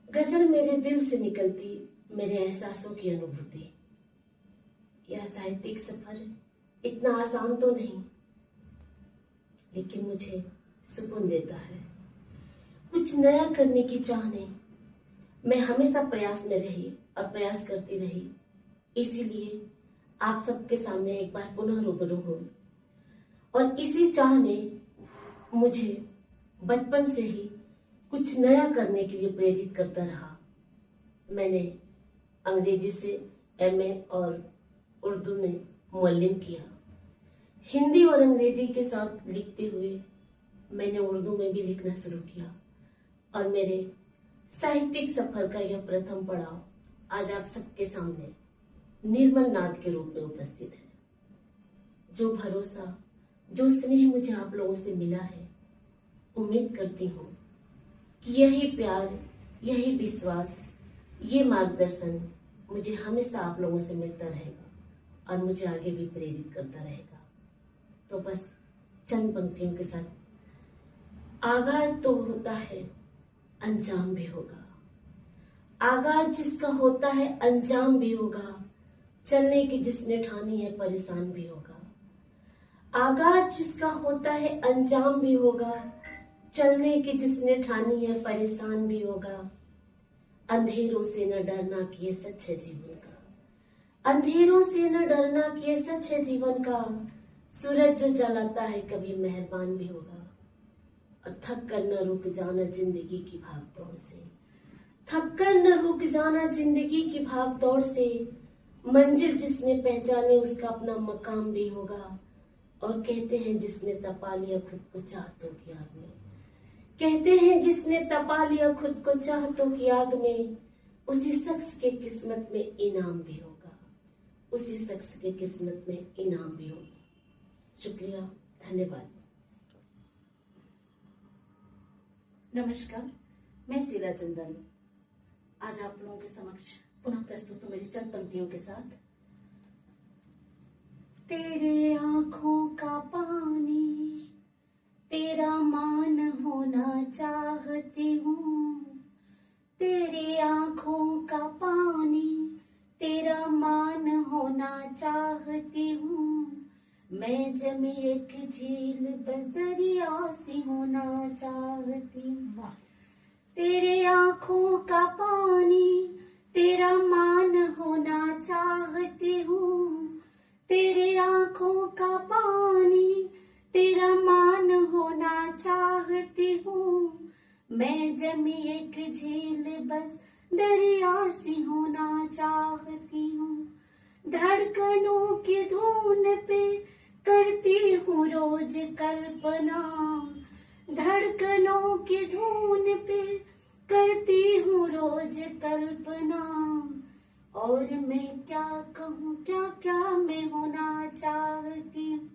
गजल मेरे दिल से निकलती मेरे एहसासों की अनुभूति। यह साहित्यिक सफर इतना आसान तो नहीं, लेकिन मुझे सुकून देता है। कुछ नया करने की चाह ने मैं हमेशा प्रयास में रही और प्रयास करती रही। इसीलिए आप सबके सामने एक बार पुनः रूबरू हूं। और इसी चाह ने मुझे बचपन से ही कुछ नया करने के लिए प्रेरित करता रहा। मैंने अंग्रेजी से एमए और उर्दू में मुअल्लिम किया। हिंदी और अंग्रेजी के साथ लिखते हुए मैंने उर्दू में भी लिखना शुरू किया। और मेरे साहित्यिक सफर का यह प्रथम पड़ाव आज आप सबके सामने निर्मल नाद के रूप में उपस्थित है। जो भरोसा, जो स्नेह मुझे आप लोगों से मिला है, उम्मीद करती हूँ कि यही प्यार, यही विश्वास, ये मार्गदर्शन मुझे हमेशा आप लोगों से मिलता रहेगा और मुझे आगे भी प्रेरित करता रहेगा। तो बस चंद पंक्तियों के साथ, आगाज तो होता है अंजाम भी होगा। आगाज जिसका होता है अंजाम भी होगा। चलने की जिसने ठानी है परेशान भी होगा। आगाज जिसका होता है अंजाम भी होगा। चलने की जिसने ठानी है परेशान भी होगा। अंधेरों से न डरना कि ये सच है जीवन का। अंधेरों से न डरना कि ये सच है जीवन का। सूरज जो जलाता है कभी मेहरबान भी होगा। और थक कर न रुक जाना जिंदगी की भागदौड़ से। थक कर न रुक जाना जिंदगी की भागदौड़ से। मंजिल जिसने पहचाने उसका अपना मकाम भी होगा। और कहते हैं जिसने तपा लिया खुद को चाहतों की आग में। कहते हैं जिसने तपा लिया खुद को चाहतों की आग में, उसी शख्स के किस्मत में इनाम भी होगा। उसी शख्स के किस्मत में इनाम भी होगा। शुक्रिया, धन्यवाद। नमस्कार, मैं शीला चंदन आज आप लोगों के समक्ष पुनः प्रस्तुत हूँ मेरी चंद पंक्तियों के साथ। तेरे आंखों का पानी तेरा मान होना चाहती हूँ। तेरी आंखों का पानी तेरा मान होना चाहती हूँ। मैं जमी एक झील बस दरिया सी होना चाहती हूँ। तेरे आंखों का पानी तेरा मान होना चाहती हूँ। तेरे आंखों का पानी तेरा मान होना चाहती हूँ। मैं जमी एक झील बस दरिया सी होना चाहती हूँ। धड़कनों की धुन पे करती हूँ रोज कल्पना। धड़कनों की धुन पे करती हूँ रोज कल्पना। और मैं क्या कहूँ, क्या क्या मैं होना चाहती हूँ।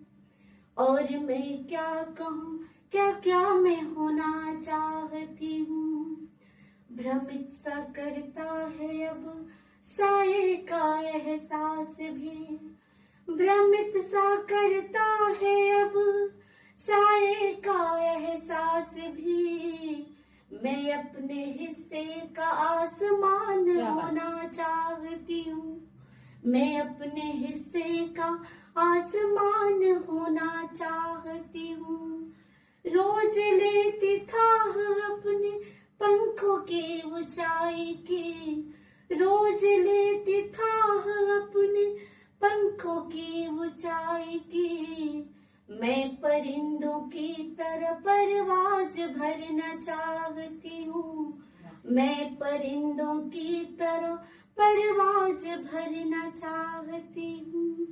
और मैं क्या कहूँ, क्या क्या मैं होना चाहती हूँ। भ्रमित सा करता है अब साये का एहसास भी। भ्रमित सा करता है अब साये का एहसास भी। मैं अपने हिस्से का आसमान होना चाहती हूँ। मैं अपने हिस्से का आसमान होना चाहती हूँ। रोज लेती था अपने पंखों की ऊंचाई की। रोज लेती था अपने पंखों की ऊंचाई की। मैं परिंदों की तरह परवाज भरना चाहती हूँ। मैं परिंदों की तरह परवाज भरना चाहती हूँ।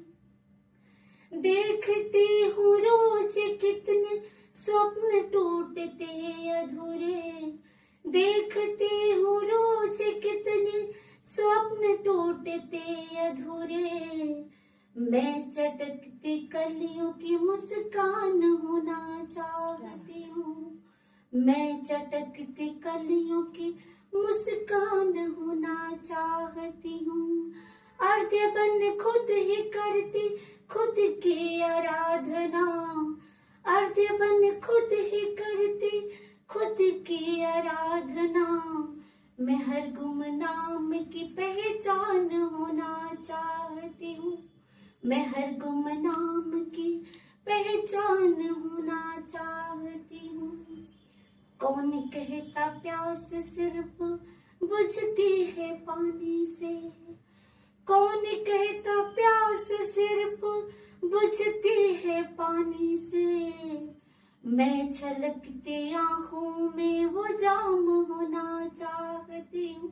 देखती हूँ रोज कितने स्वप्न टूटते अधूरे। देखती हूँ रोज कितने स्वप्न टूटते अधूरे। मैं चटकती कलियों की मुस्कान होना चाहती हूँ, मैं चटकती कलियों की मुस्कान होना चाहती हूँ। अर्ध्य बन खुद ही करती खुद की आराधना, अर्ध्य बन खुद ही करती खुद की आराधना। मैं हर गुमनाम की पहचान होना चाहती हूँ, मैं हर गुमनाम की पहचान होना चाहती हूँ। कौन कहता प्यास सिर्फ बुझती है पानी से, कौन कहता प्यास सिर्फ बुझती है पानी से। मैं छलकती आँखों में वो जाम होना चाहती हूँ,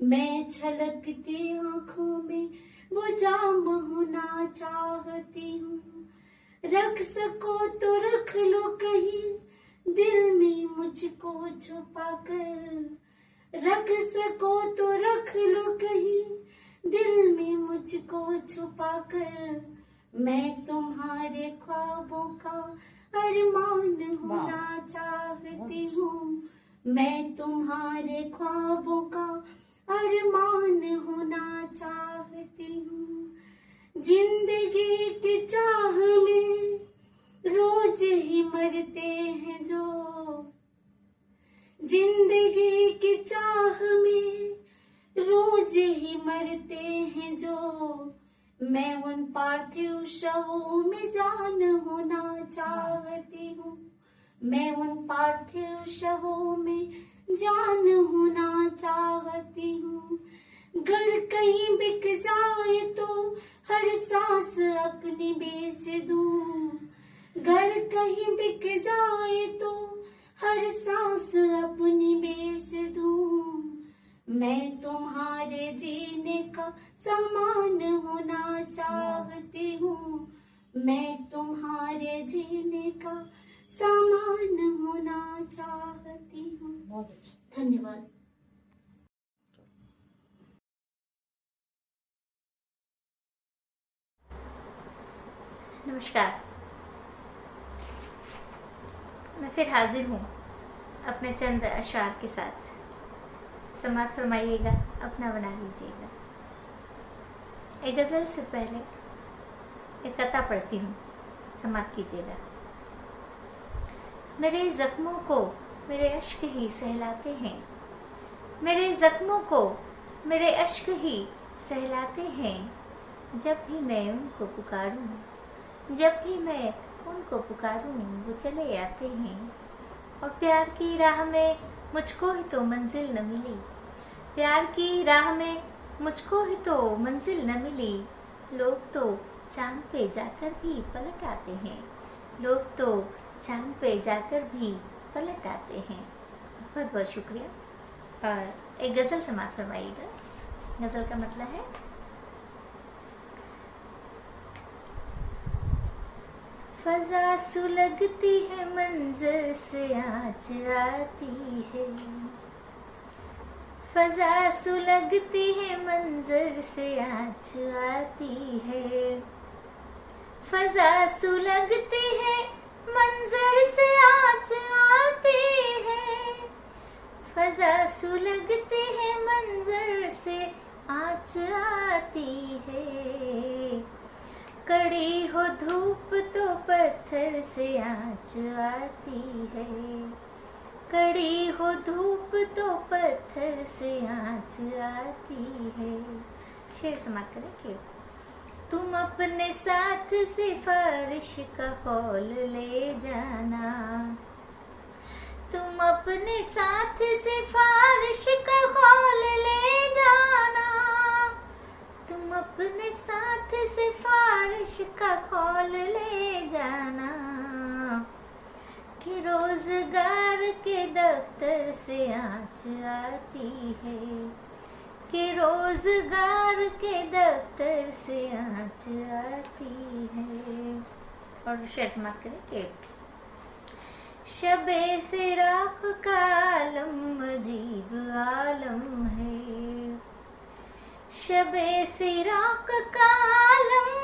मैं छलकती आँखों में वो जाम होना चाहती हूँ। रख सको तो रख लो कहीं दिल में मुझको छुपा कर, रख सको तो रख लो कहीं दिल में मुझको छुपा कर। मैं तुम्हारे ख्वाबों का अरमान होना चाहती हूँ, मैं तुम्हारे ख्वाबों का अरमान होना चाहती हूँ। जिंदगी की चाह में रोज ही मरते हैं जो, जिंदगी की चाह में रोज ही मरते हैं जो। मैं उन पार्थिव शवों में जान होना चाहती हूँ, मैं उन पार्थिव शवों में जान होना चाहती हूँ। घर कहीं बिक जाए तो हर सांस अपनी बेच दूँ, घर कहीं बिक जाए तो हर सांस अपनी बेच दूँ। मैं तुम्हारे जीने का सामान होना चाहती हूँ, मैं तुम्हारे जीने का सामान होना चाहती हूँ। बहुत अच्छा, धन्यवाद। नमस्कार, मैं फिर हाजिर हूँ अपने चंद अशार के साथ। समात फरमाइएगा, अपना बना लीजिएगा। एक गज़ल से पहले एक कथा पढ़ती हूँ, समात कीजिएगा। मेरे जख्मों को मेरे अश्क ही सहलाते हैं, मेरे जख्मों को मेरे अश्क ही सहलाते हैं। जब भी मैं उनको पुकारूं, जब भी मैं उनको पुकारूं, वो चले आते हैं। और प्यार की राह में मुझको ही तो मंजिल न मिली, प्यार की राह में मुझको ही तो मंजिल न मिली। लोग तो चांद पे जाकर भी पलट आते हैं, लोग तो चांद पे जाकर भी पलट आते हैं। बहुत बहुत शुक्रिया। और एक गज़ल समाप्त फरमाइएगा। गज़ल का मतलब है, फजा सुलगती है मंजर से आँच आती है, फजा सुलगती है मंजर से आँच आती है, फजा सुलगती है मंजर से आँच आती है, फजा सुलगती है मंजर से आँच आती है। कड़ी हो धूप तो पत्थर से आँच आती है, कड़ी हो धूप तो पत्थर से आँच आती है। शेर समाप्त करेंगे। तुम अपने साथ सिफारिश का कौल ले जाना, तुम अपने साथ सिफारिश का कौल ले जाना, तुम अपने साथ सिफारिश का कौल ले जाना। कि रोजगार के दफ्तर से आँच आती है, कि रोजगार के दफ्तर से आँच आती है। और शेर समाप्त करेंगे। शबे फिराक का आलम अजीब आलम है, शबे फिराक का आलम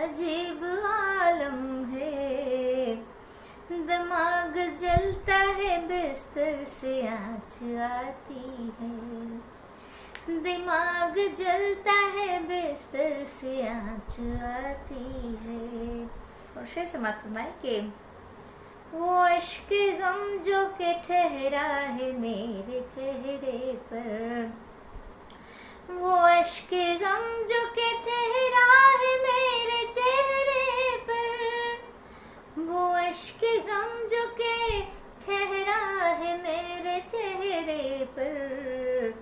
अजीब आलम है। दिमाग जलता है बिस्तर से आँच आती है। दिमाग जलता है बिस्तर से आँच आती है। और शेर समाप्त फरमाए कि वो अश्क गम जो के ठहरा है मेरे चेहरे पर। वो अश्क गम जो के ठहरा है मेरे चेहरे पर। वो अश्क गम जो के ठहरा है मेरे चेहरे पर।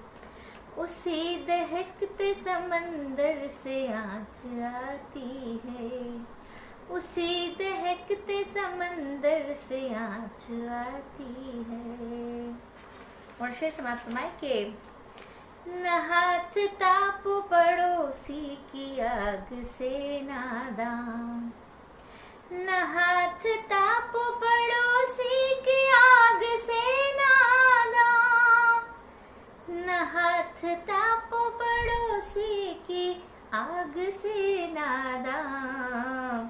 उसी दहकते समंदर से आँच आती है। उसी दहकते समंदर से आँच आती है। और शेर समाप्त फरमाए कि न हाथ तापो पड़ोसी की आग से नादान। न हाथ तापो पड़ोसी की आग से नादान। न हाथ तापो पड़ोसी की आग से नादान।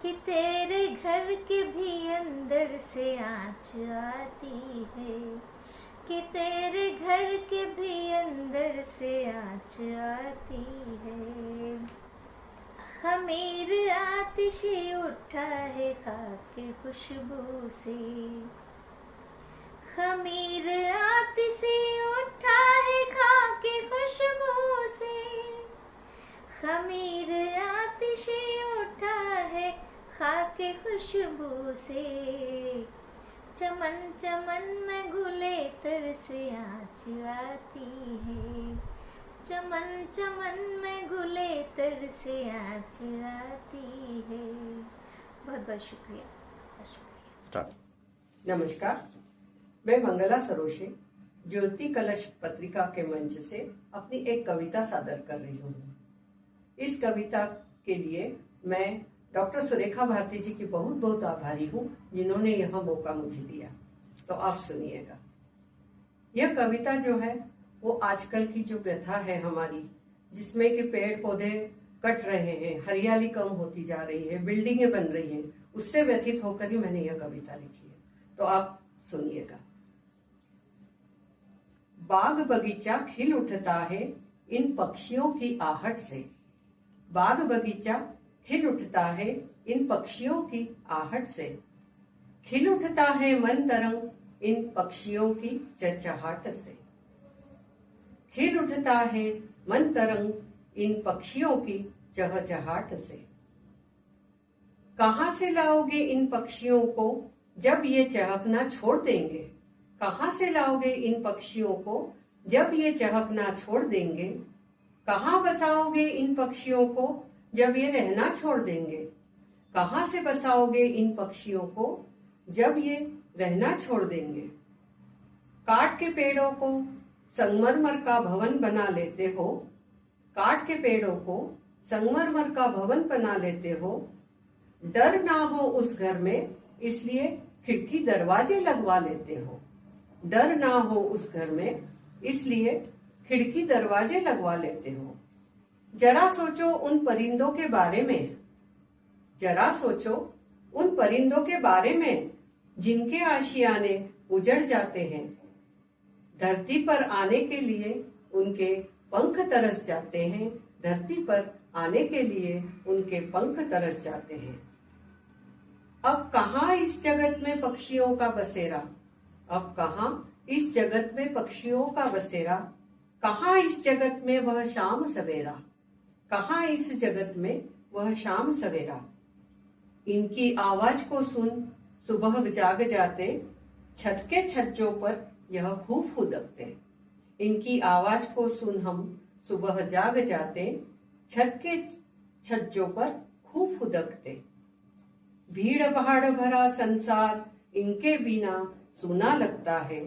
कि तेरे घर के भी अंदर से आँच आती है। कि तेरे घर के भी अंदर से आँच आती है। खमीर आतिशी उठा है खाके खुशबू से। खमीर आतिशी उठा है खाके खुशबू से। खमीर आतिशी उठा है खाके खुशबू से। चमन चमन में गुलेतर से आँच आती है। चमन चमन में गुलेतर से आँच आती है। बहुत बहुत शुक्रिया। नमस्कार, मैं मंगला सरोशे ज्योति कलश पत्रिका के मंच से अपनी एक कविता सादर कर रही हूँ। इस कविता के लिए मैं डॉक्टर सुरेखा भारती जी की बहुत बहुत आभारी हूँ, जिन्होंने यह मौका मुझे दिया। तो आप सुनिएगा। यह कविता जो है वो आजकल की जो व्यथा है हमारी, जिसमें कि पेड़ पौधे कट रहे हैं, हरियाली कम होती जा रही है, बिल्डिंगें बन रही हैं, उससे व्यथित होकर ही मैंने यह कविता लिखी है। तो आप सुनिएगा। बाग बगीचा खिल उठता है इन पक्षियों की आहट से। बाग बगीचा खिल उठता है इन पक्षियों की आहट से। खिल उठता है मन तरंग इन पक्षियों की चहचहाट से। खिल उठता है मन तरंग इन पक्षियों की चहचहाट से। कहाँ से लाओगे इन पक्षियों को जब ये चहकना छोड़ देंगे। कहाँ से लाओगे इन पक्षियों को जब ये चहकना छोड़ देंगे। कहाँ बसाओगे इन पक्षियों को जब ये रहना छोड़ देंगे। कहाँ से बसाओगे इन पक्षियों को जब ये रहना छोड़ देंगे। काट के पेड़ों को संगमरमर का भवन बना लेते हो। काट के पेड़ों को संगमरमर का भवन बना लेते हो। डर ना हो उस घर में इसलिए खिड़की दरवाजे लगवा लेते हो। डर ना हो उस घर में इसलिए खिड़की दरवाजे लगवा लेते हो। जरा सोचो उन परिंदों के बारे में। जरा सोचो उन परिंदों के बारे में जिनके आशियाने उजड़ जाते हैं। धरती पर आने के लिए उनके पंख तरस जाते हैं। धरती पर आने के लिए उनके पंख तरस जाते हैं। अब कहाँ इस जगत में पक्षियों का बसेरा। अब कहाँ इस जगत में पक्षियों का बसेरा। कहाँ इस जगत में वह शाम सवेरा। कहाँ इस जगत में वह शाम सवेरा। इनकी आवाज को सुन सुबह जाग जाते। छत के छज्जों पर यह खूब फुदकते। इनकी आवाज को सुन हम सुबह जाग जाते। छत के छज्जों पर खूब फुदकते। भीड़ भाड़ भरा संसार इनके बिना सूना लगता है।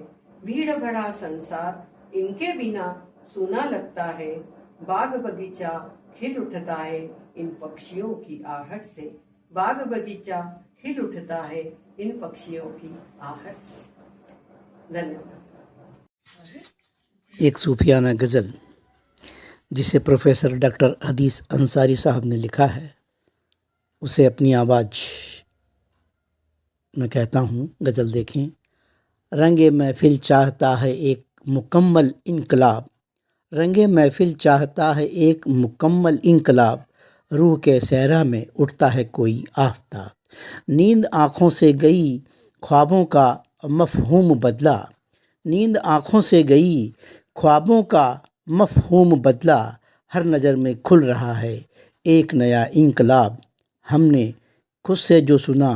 भीड़ भरा संसार इनके बिना सूना लगता है। बाग बगीचा खिल उठता है इन पक्षियों की आहट से। बाग बगीचा खिल उठता है इन पक्षियों की आहट से। धन्यवाद। एक सूफियाना गज़ल जिसे प्रोफेसर डॉक्टर हदीस अंसारी साहब ने लिखा है, उसे अपनी आवाज़ में कहता हूँ। गज़ल देखें। रंगे महफिल चाहता है एक मुकम्मल इनकलाब, रंगे महफिल चाहता है एक मुकम्मल इनकलाब, रूह के सहरा में उठता है कोई आफताब। नींद आँखों से गई ख्वाबों का मफहूम बदला, नींद आँखों से गई ख्वाबों का मफहूम बदला, हर नज़र में खुल रहा है एक नया इनकलाब। हमने खुद से जो सुना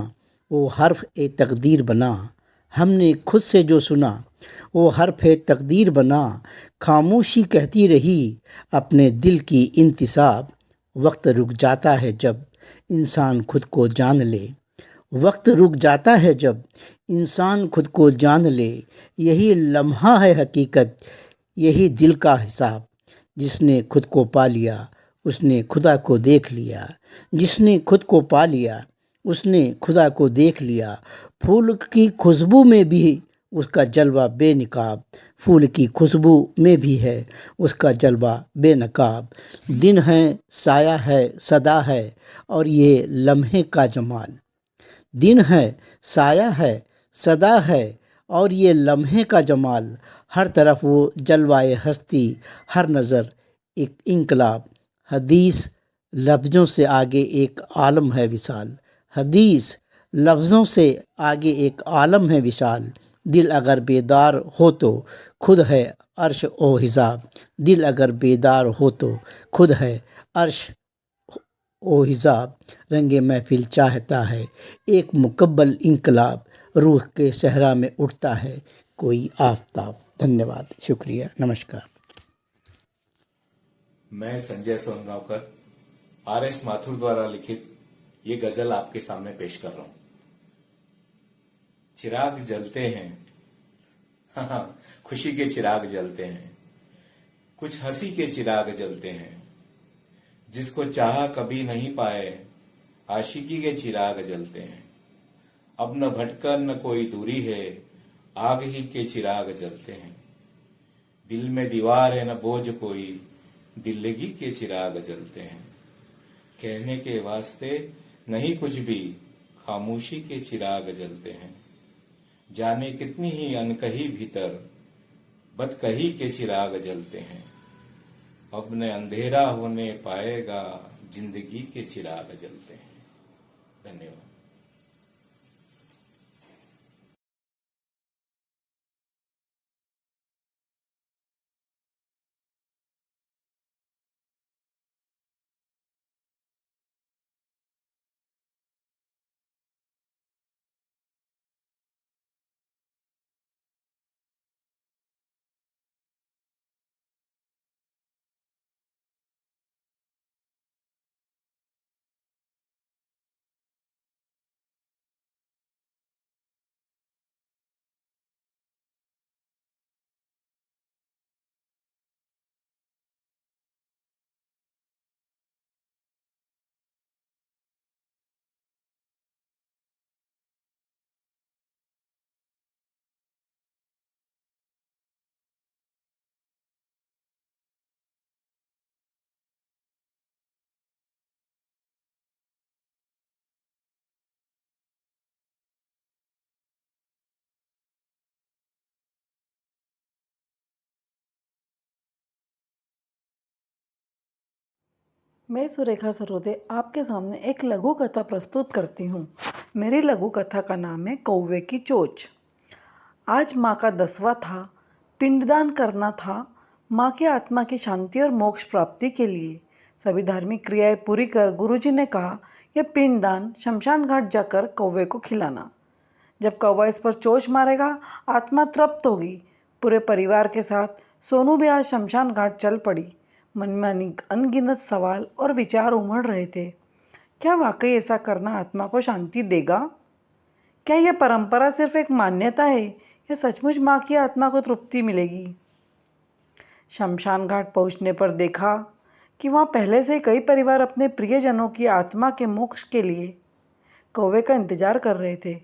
वो हर्फ ए तकदीर बना, हमने खुद से जो सुना वो हर्फ ए तकदीर बना, खामोशी कहती रही अपने दिल की इंतिसाब। वक्त रुक जाता है जब इंसान खुद को जान ले, वक्त रुक जाता है जब इंसान खुद को जान ले, यही लम्हा है हकीकत, यही दिल का हिसाब। जिसने खुद को पा लिया उसने खुदा को देख लिया, जिसने खुद को पा लिया उसने खुदा को देख लिया। फूल की खुशबू में भी उसका जलवा बेनकाब, फूल की खुशबू में भी है उसका जलवा बेनकाब। दिन है साया है सदा है और ये लम्हे का जमाल, दिन है साया है सदा है और ये लम्हे का जमाल, हर तरफ वो जलवाए हस्ती, हर नज़र एक इनकलाब। हदीस लफ्ज़ों से आगे एक आलम है विशाल, हदीस लफ्ज़ों से आगे एक आलम है विशाल। दिल अगर बेदार हो तो खुद है अर्श ओ हिजाब, दिल अगर बेदार हो तो खुद है अर्श ओ हिजाब। रंगे महफिल चाहता है एक मुकम्मल इनकलाब, रूह के सहरा में उठता है कोई आफताब। धन्यवाद, शुक्रिया, नमस्कार। मैं संजय सोनगांवकर आर.एस. माथुर द्वारा लिखित ये गजल आपके सामने पेश कर रहा हूं। चिराग जलते हैं, हाँ, खुशी के चिराग जलते हैं, कुछ हंसी के चिराग जलते हैं, जिसको चाहा कभी नहीं पाए आशिकी के चिराग जलते हैं। अब न भटकन न कोई दूरी है, आग ही के चिराग जलते हैं। दिल में दीवार है न बोझ कोई, दिल्लगी के चिराग जलते हैं। कहने के वास्ते नहीं कुछ भी, खामोशी के चिराग जलते हैं। जाने कितनी ही अनकही भीतर, बदकही के चिराग जलते हैं। अब न अंधेरा होने पाएगा, जिंदगी के चिराग जलते हैं। धन्यवाद। मैं सुरेखा सरोदे आपके सामने एक लघु कथा प्रस्तुत करती हूँ। मेरी लघु कथा का नाम है कौवे की चोंच। आज माँ का 10वां था। पिंडदान करना था माँ की आत्मा की शांति और मोक्ष प्राप्ति के लिए। सभी धार्मिक क्रियाएं पूरी कर गुरुजी ने कहा यह पिंडदान शमशान घाट जाकर कौवे को खिलाना। जब कौवा इस पर चोंच मारेगा आत्मा तृप्त होगी। पूरे परिवार के साथ सोनू भी आज शमशान घाट चल पड़ी। मन में अनगिनत सवाल और विचार उमड़ रहे थे। क्या वाकई ऐसा करना आत्मा को शांति देगा? क्या यह परंपरा सिर्फ एक मान्यता है या सचमुच माँ की आत्मा को तृप्ति मिलेगी? शमशान घाट पहुँचने पर देखा कि वहाँ पहले से कई परिवार अपने प्रियजनों की आत्मा के मोक्ष के लिए कौवे का इंतजार कर रहे थे।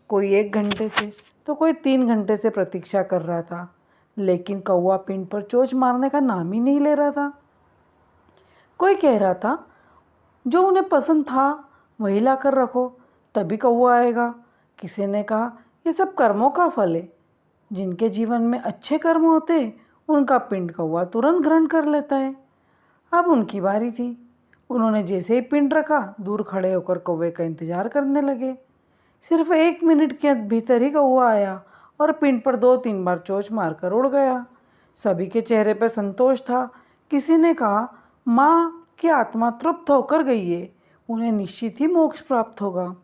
कोई 1 घंटे से तो कोई 3 घंटे से प्रतीक्षा कर रहा था, लेकिन कौवा पिंड पर चोंच मारने का नाम ही नहीं ले रहा था। कोई कह रहा था जो उन्हें पसंद था वही लाकर रखो, तभी कौवा आएगा। किसी ने कहा, ये सब कर्मों का फल है। जिनके जीवन में अच्छे कर्म होते उनका पिंड कौवा तुरंत ग्रहण कर लेता है। अब उनकी बारी थी। उन्होंने जैसे ही पिंड रखा, दूर खड़े होकर कौवे का इंतजार करने लगे। सिर्फ 1 मिनट के भीतर ही कौवा आया और पिंड पर 2-3 बार चोंच मारकर उड़ गया। सभी के चेहरे पर संतोष था। किसी ने कहा, माँ की आत्मा तृप्त होकर गई है, उन्हें निश्चित ही मोक्ष प्राप्त होगा।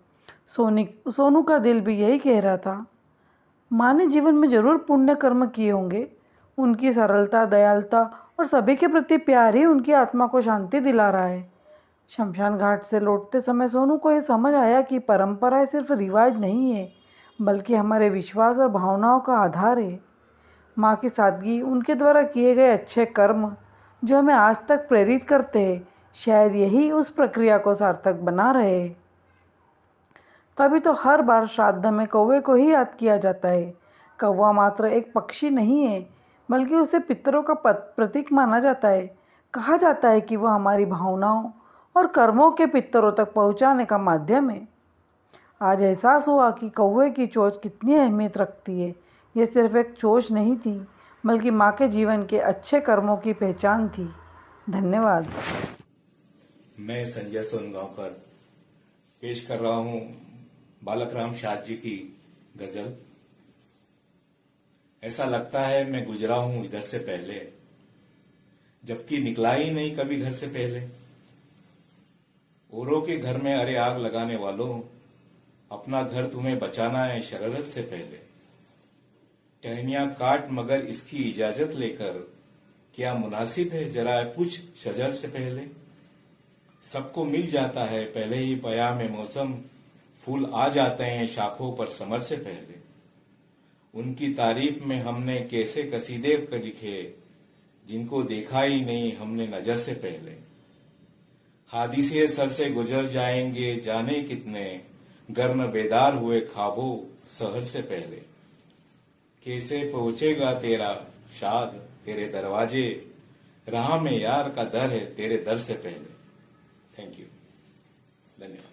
सोनू का दिल भी यही कह रहा था। माँ ने जीवन में जरूर पुण्य कर्म किए होंगे। उनकी सरलता, दयालुता और सभी के प्रति प्यार ही उनकी आत्मा को शांति दिला रहा है। शमशान घाट से लौटते समय सोनू को यह समझ आया कि परंपराएं सिर्फ रिवाज नहीं है, बल्कि हमारे विश्वास और भावनाओं का आधार है। माँ की सादगी, उनके द्वारा किए गए अच्छे कर्म जो हमें आज तक प्रेरित करते हैं, शायद यही उस प्रक्रिया को सार्थक बना रहे हैं। तभी तो हर बार श्राद्ध में कौवे को ही याद किया जाता है। कौवा मात्र एक पक्षी नहीं है, बल्कि उसे पितरों का प्रतीक माना जाता है। कहा जाता है कि वह हमारी भावनाओं और कर्मों के पितरों तक पहुंचाने का माध्यम है। आज एहसास हुआ कि कौवे की चोंच कितनी अहमियत रखती है। यह सिर्फ एक चोंच नहीं थी, बल्कि माँ के जीवन के अच्छे कर्मों की पहचान थी। धन्यवाद। मैं संजय सोनगांवकर पेश कर रहा हूँ बालक राम शाद जी की गजल। ऐसा लगता है मैं गुजरा हूं इधर से पहले, जबकि निकला ही नहीं कभी घर से पहले। औरों के घर में अरे आग लगाने वालों, अपना घर तुम्हें बचाना है शरारत से पहले। टहनियां काट मगर इसकी इजाजत लेकर, क्या मुनासिब है जरा पूछ शजर से पहले। सबको मिल जाता है पहले ही पया में मौसम, फूल आ जाते हैं शाखों पर समर से पहले। उनकी तारीफ में हमने कैसे कसीदे लिखे, जिनको देखा ही नहीं हमने नजर से पहले। हादिसे सर से गुजर जाएंगे जाने कितने, गर्म बेदार हुए ख्वाबों सहर से पहले। कैसे पहुंचेगा तेरा शाद तेरे दरवाजे, राह में यार का दर है तेरे दर से पहले। थैंक यू, धन्यवाद।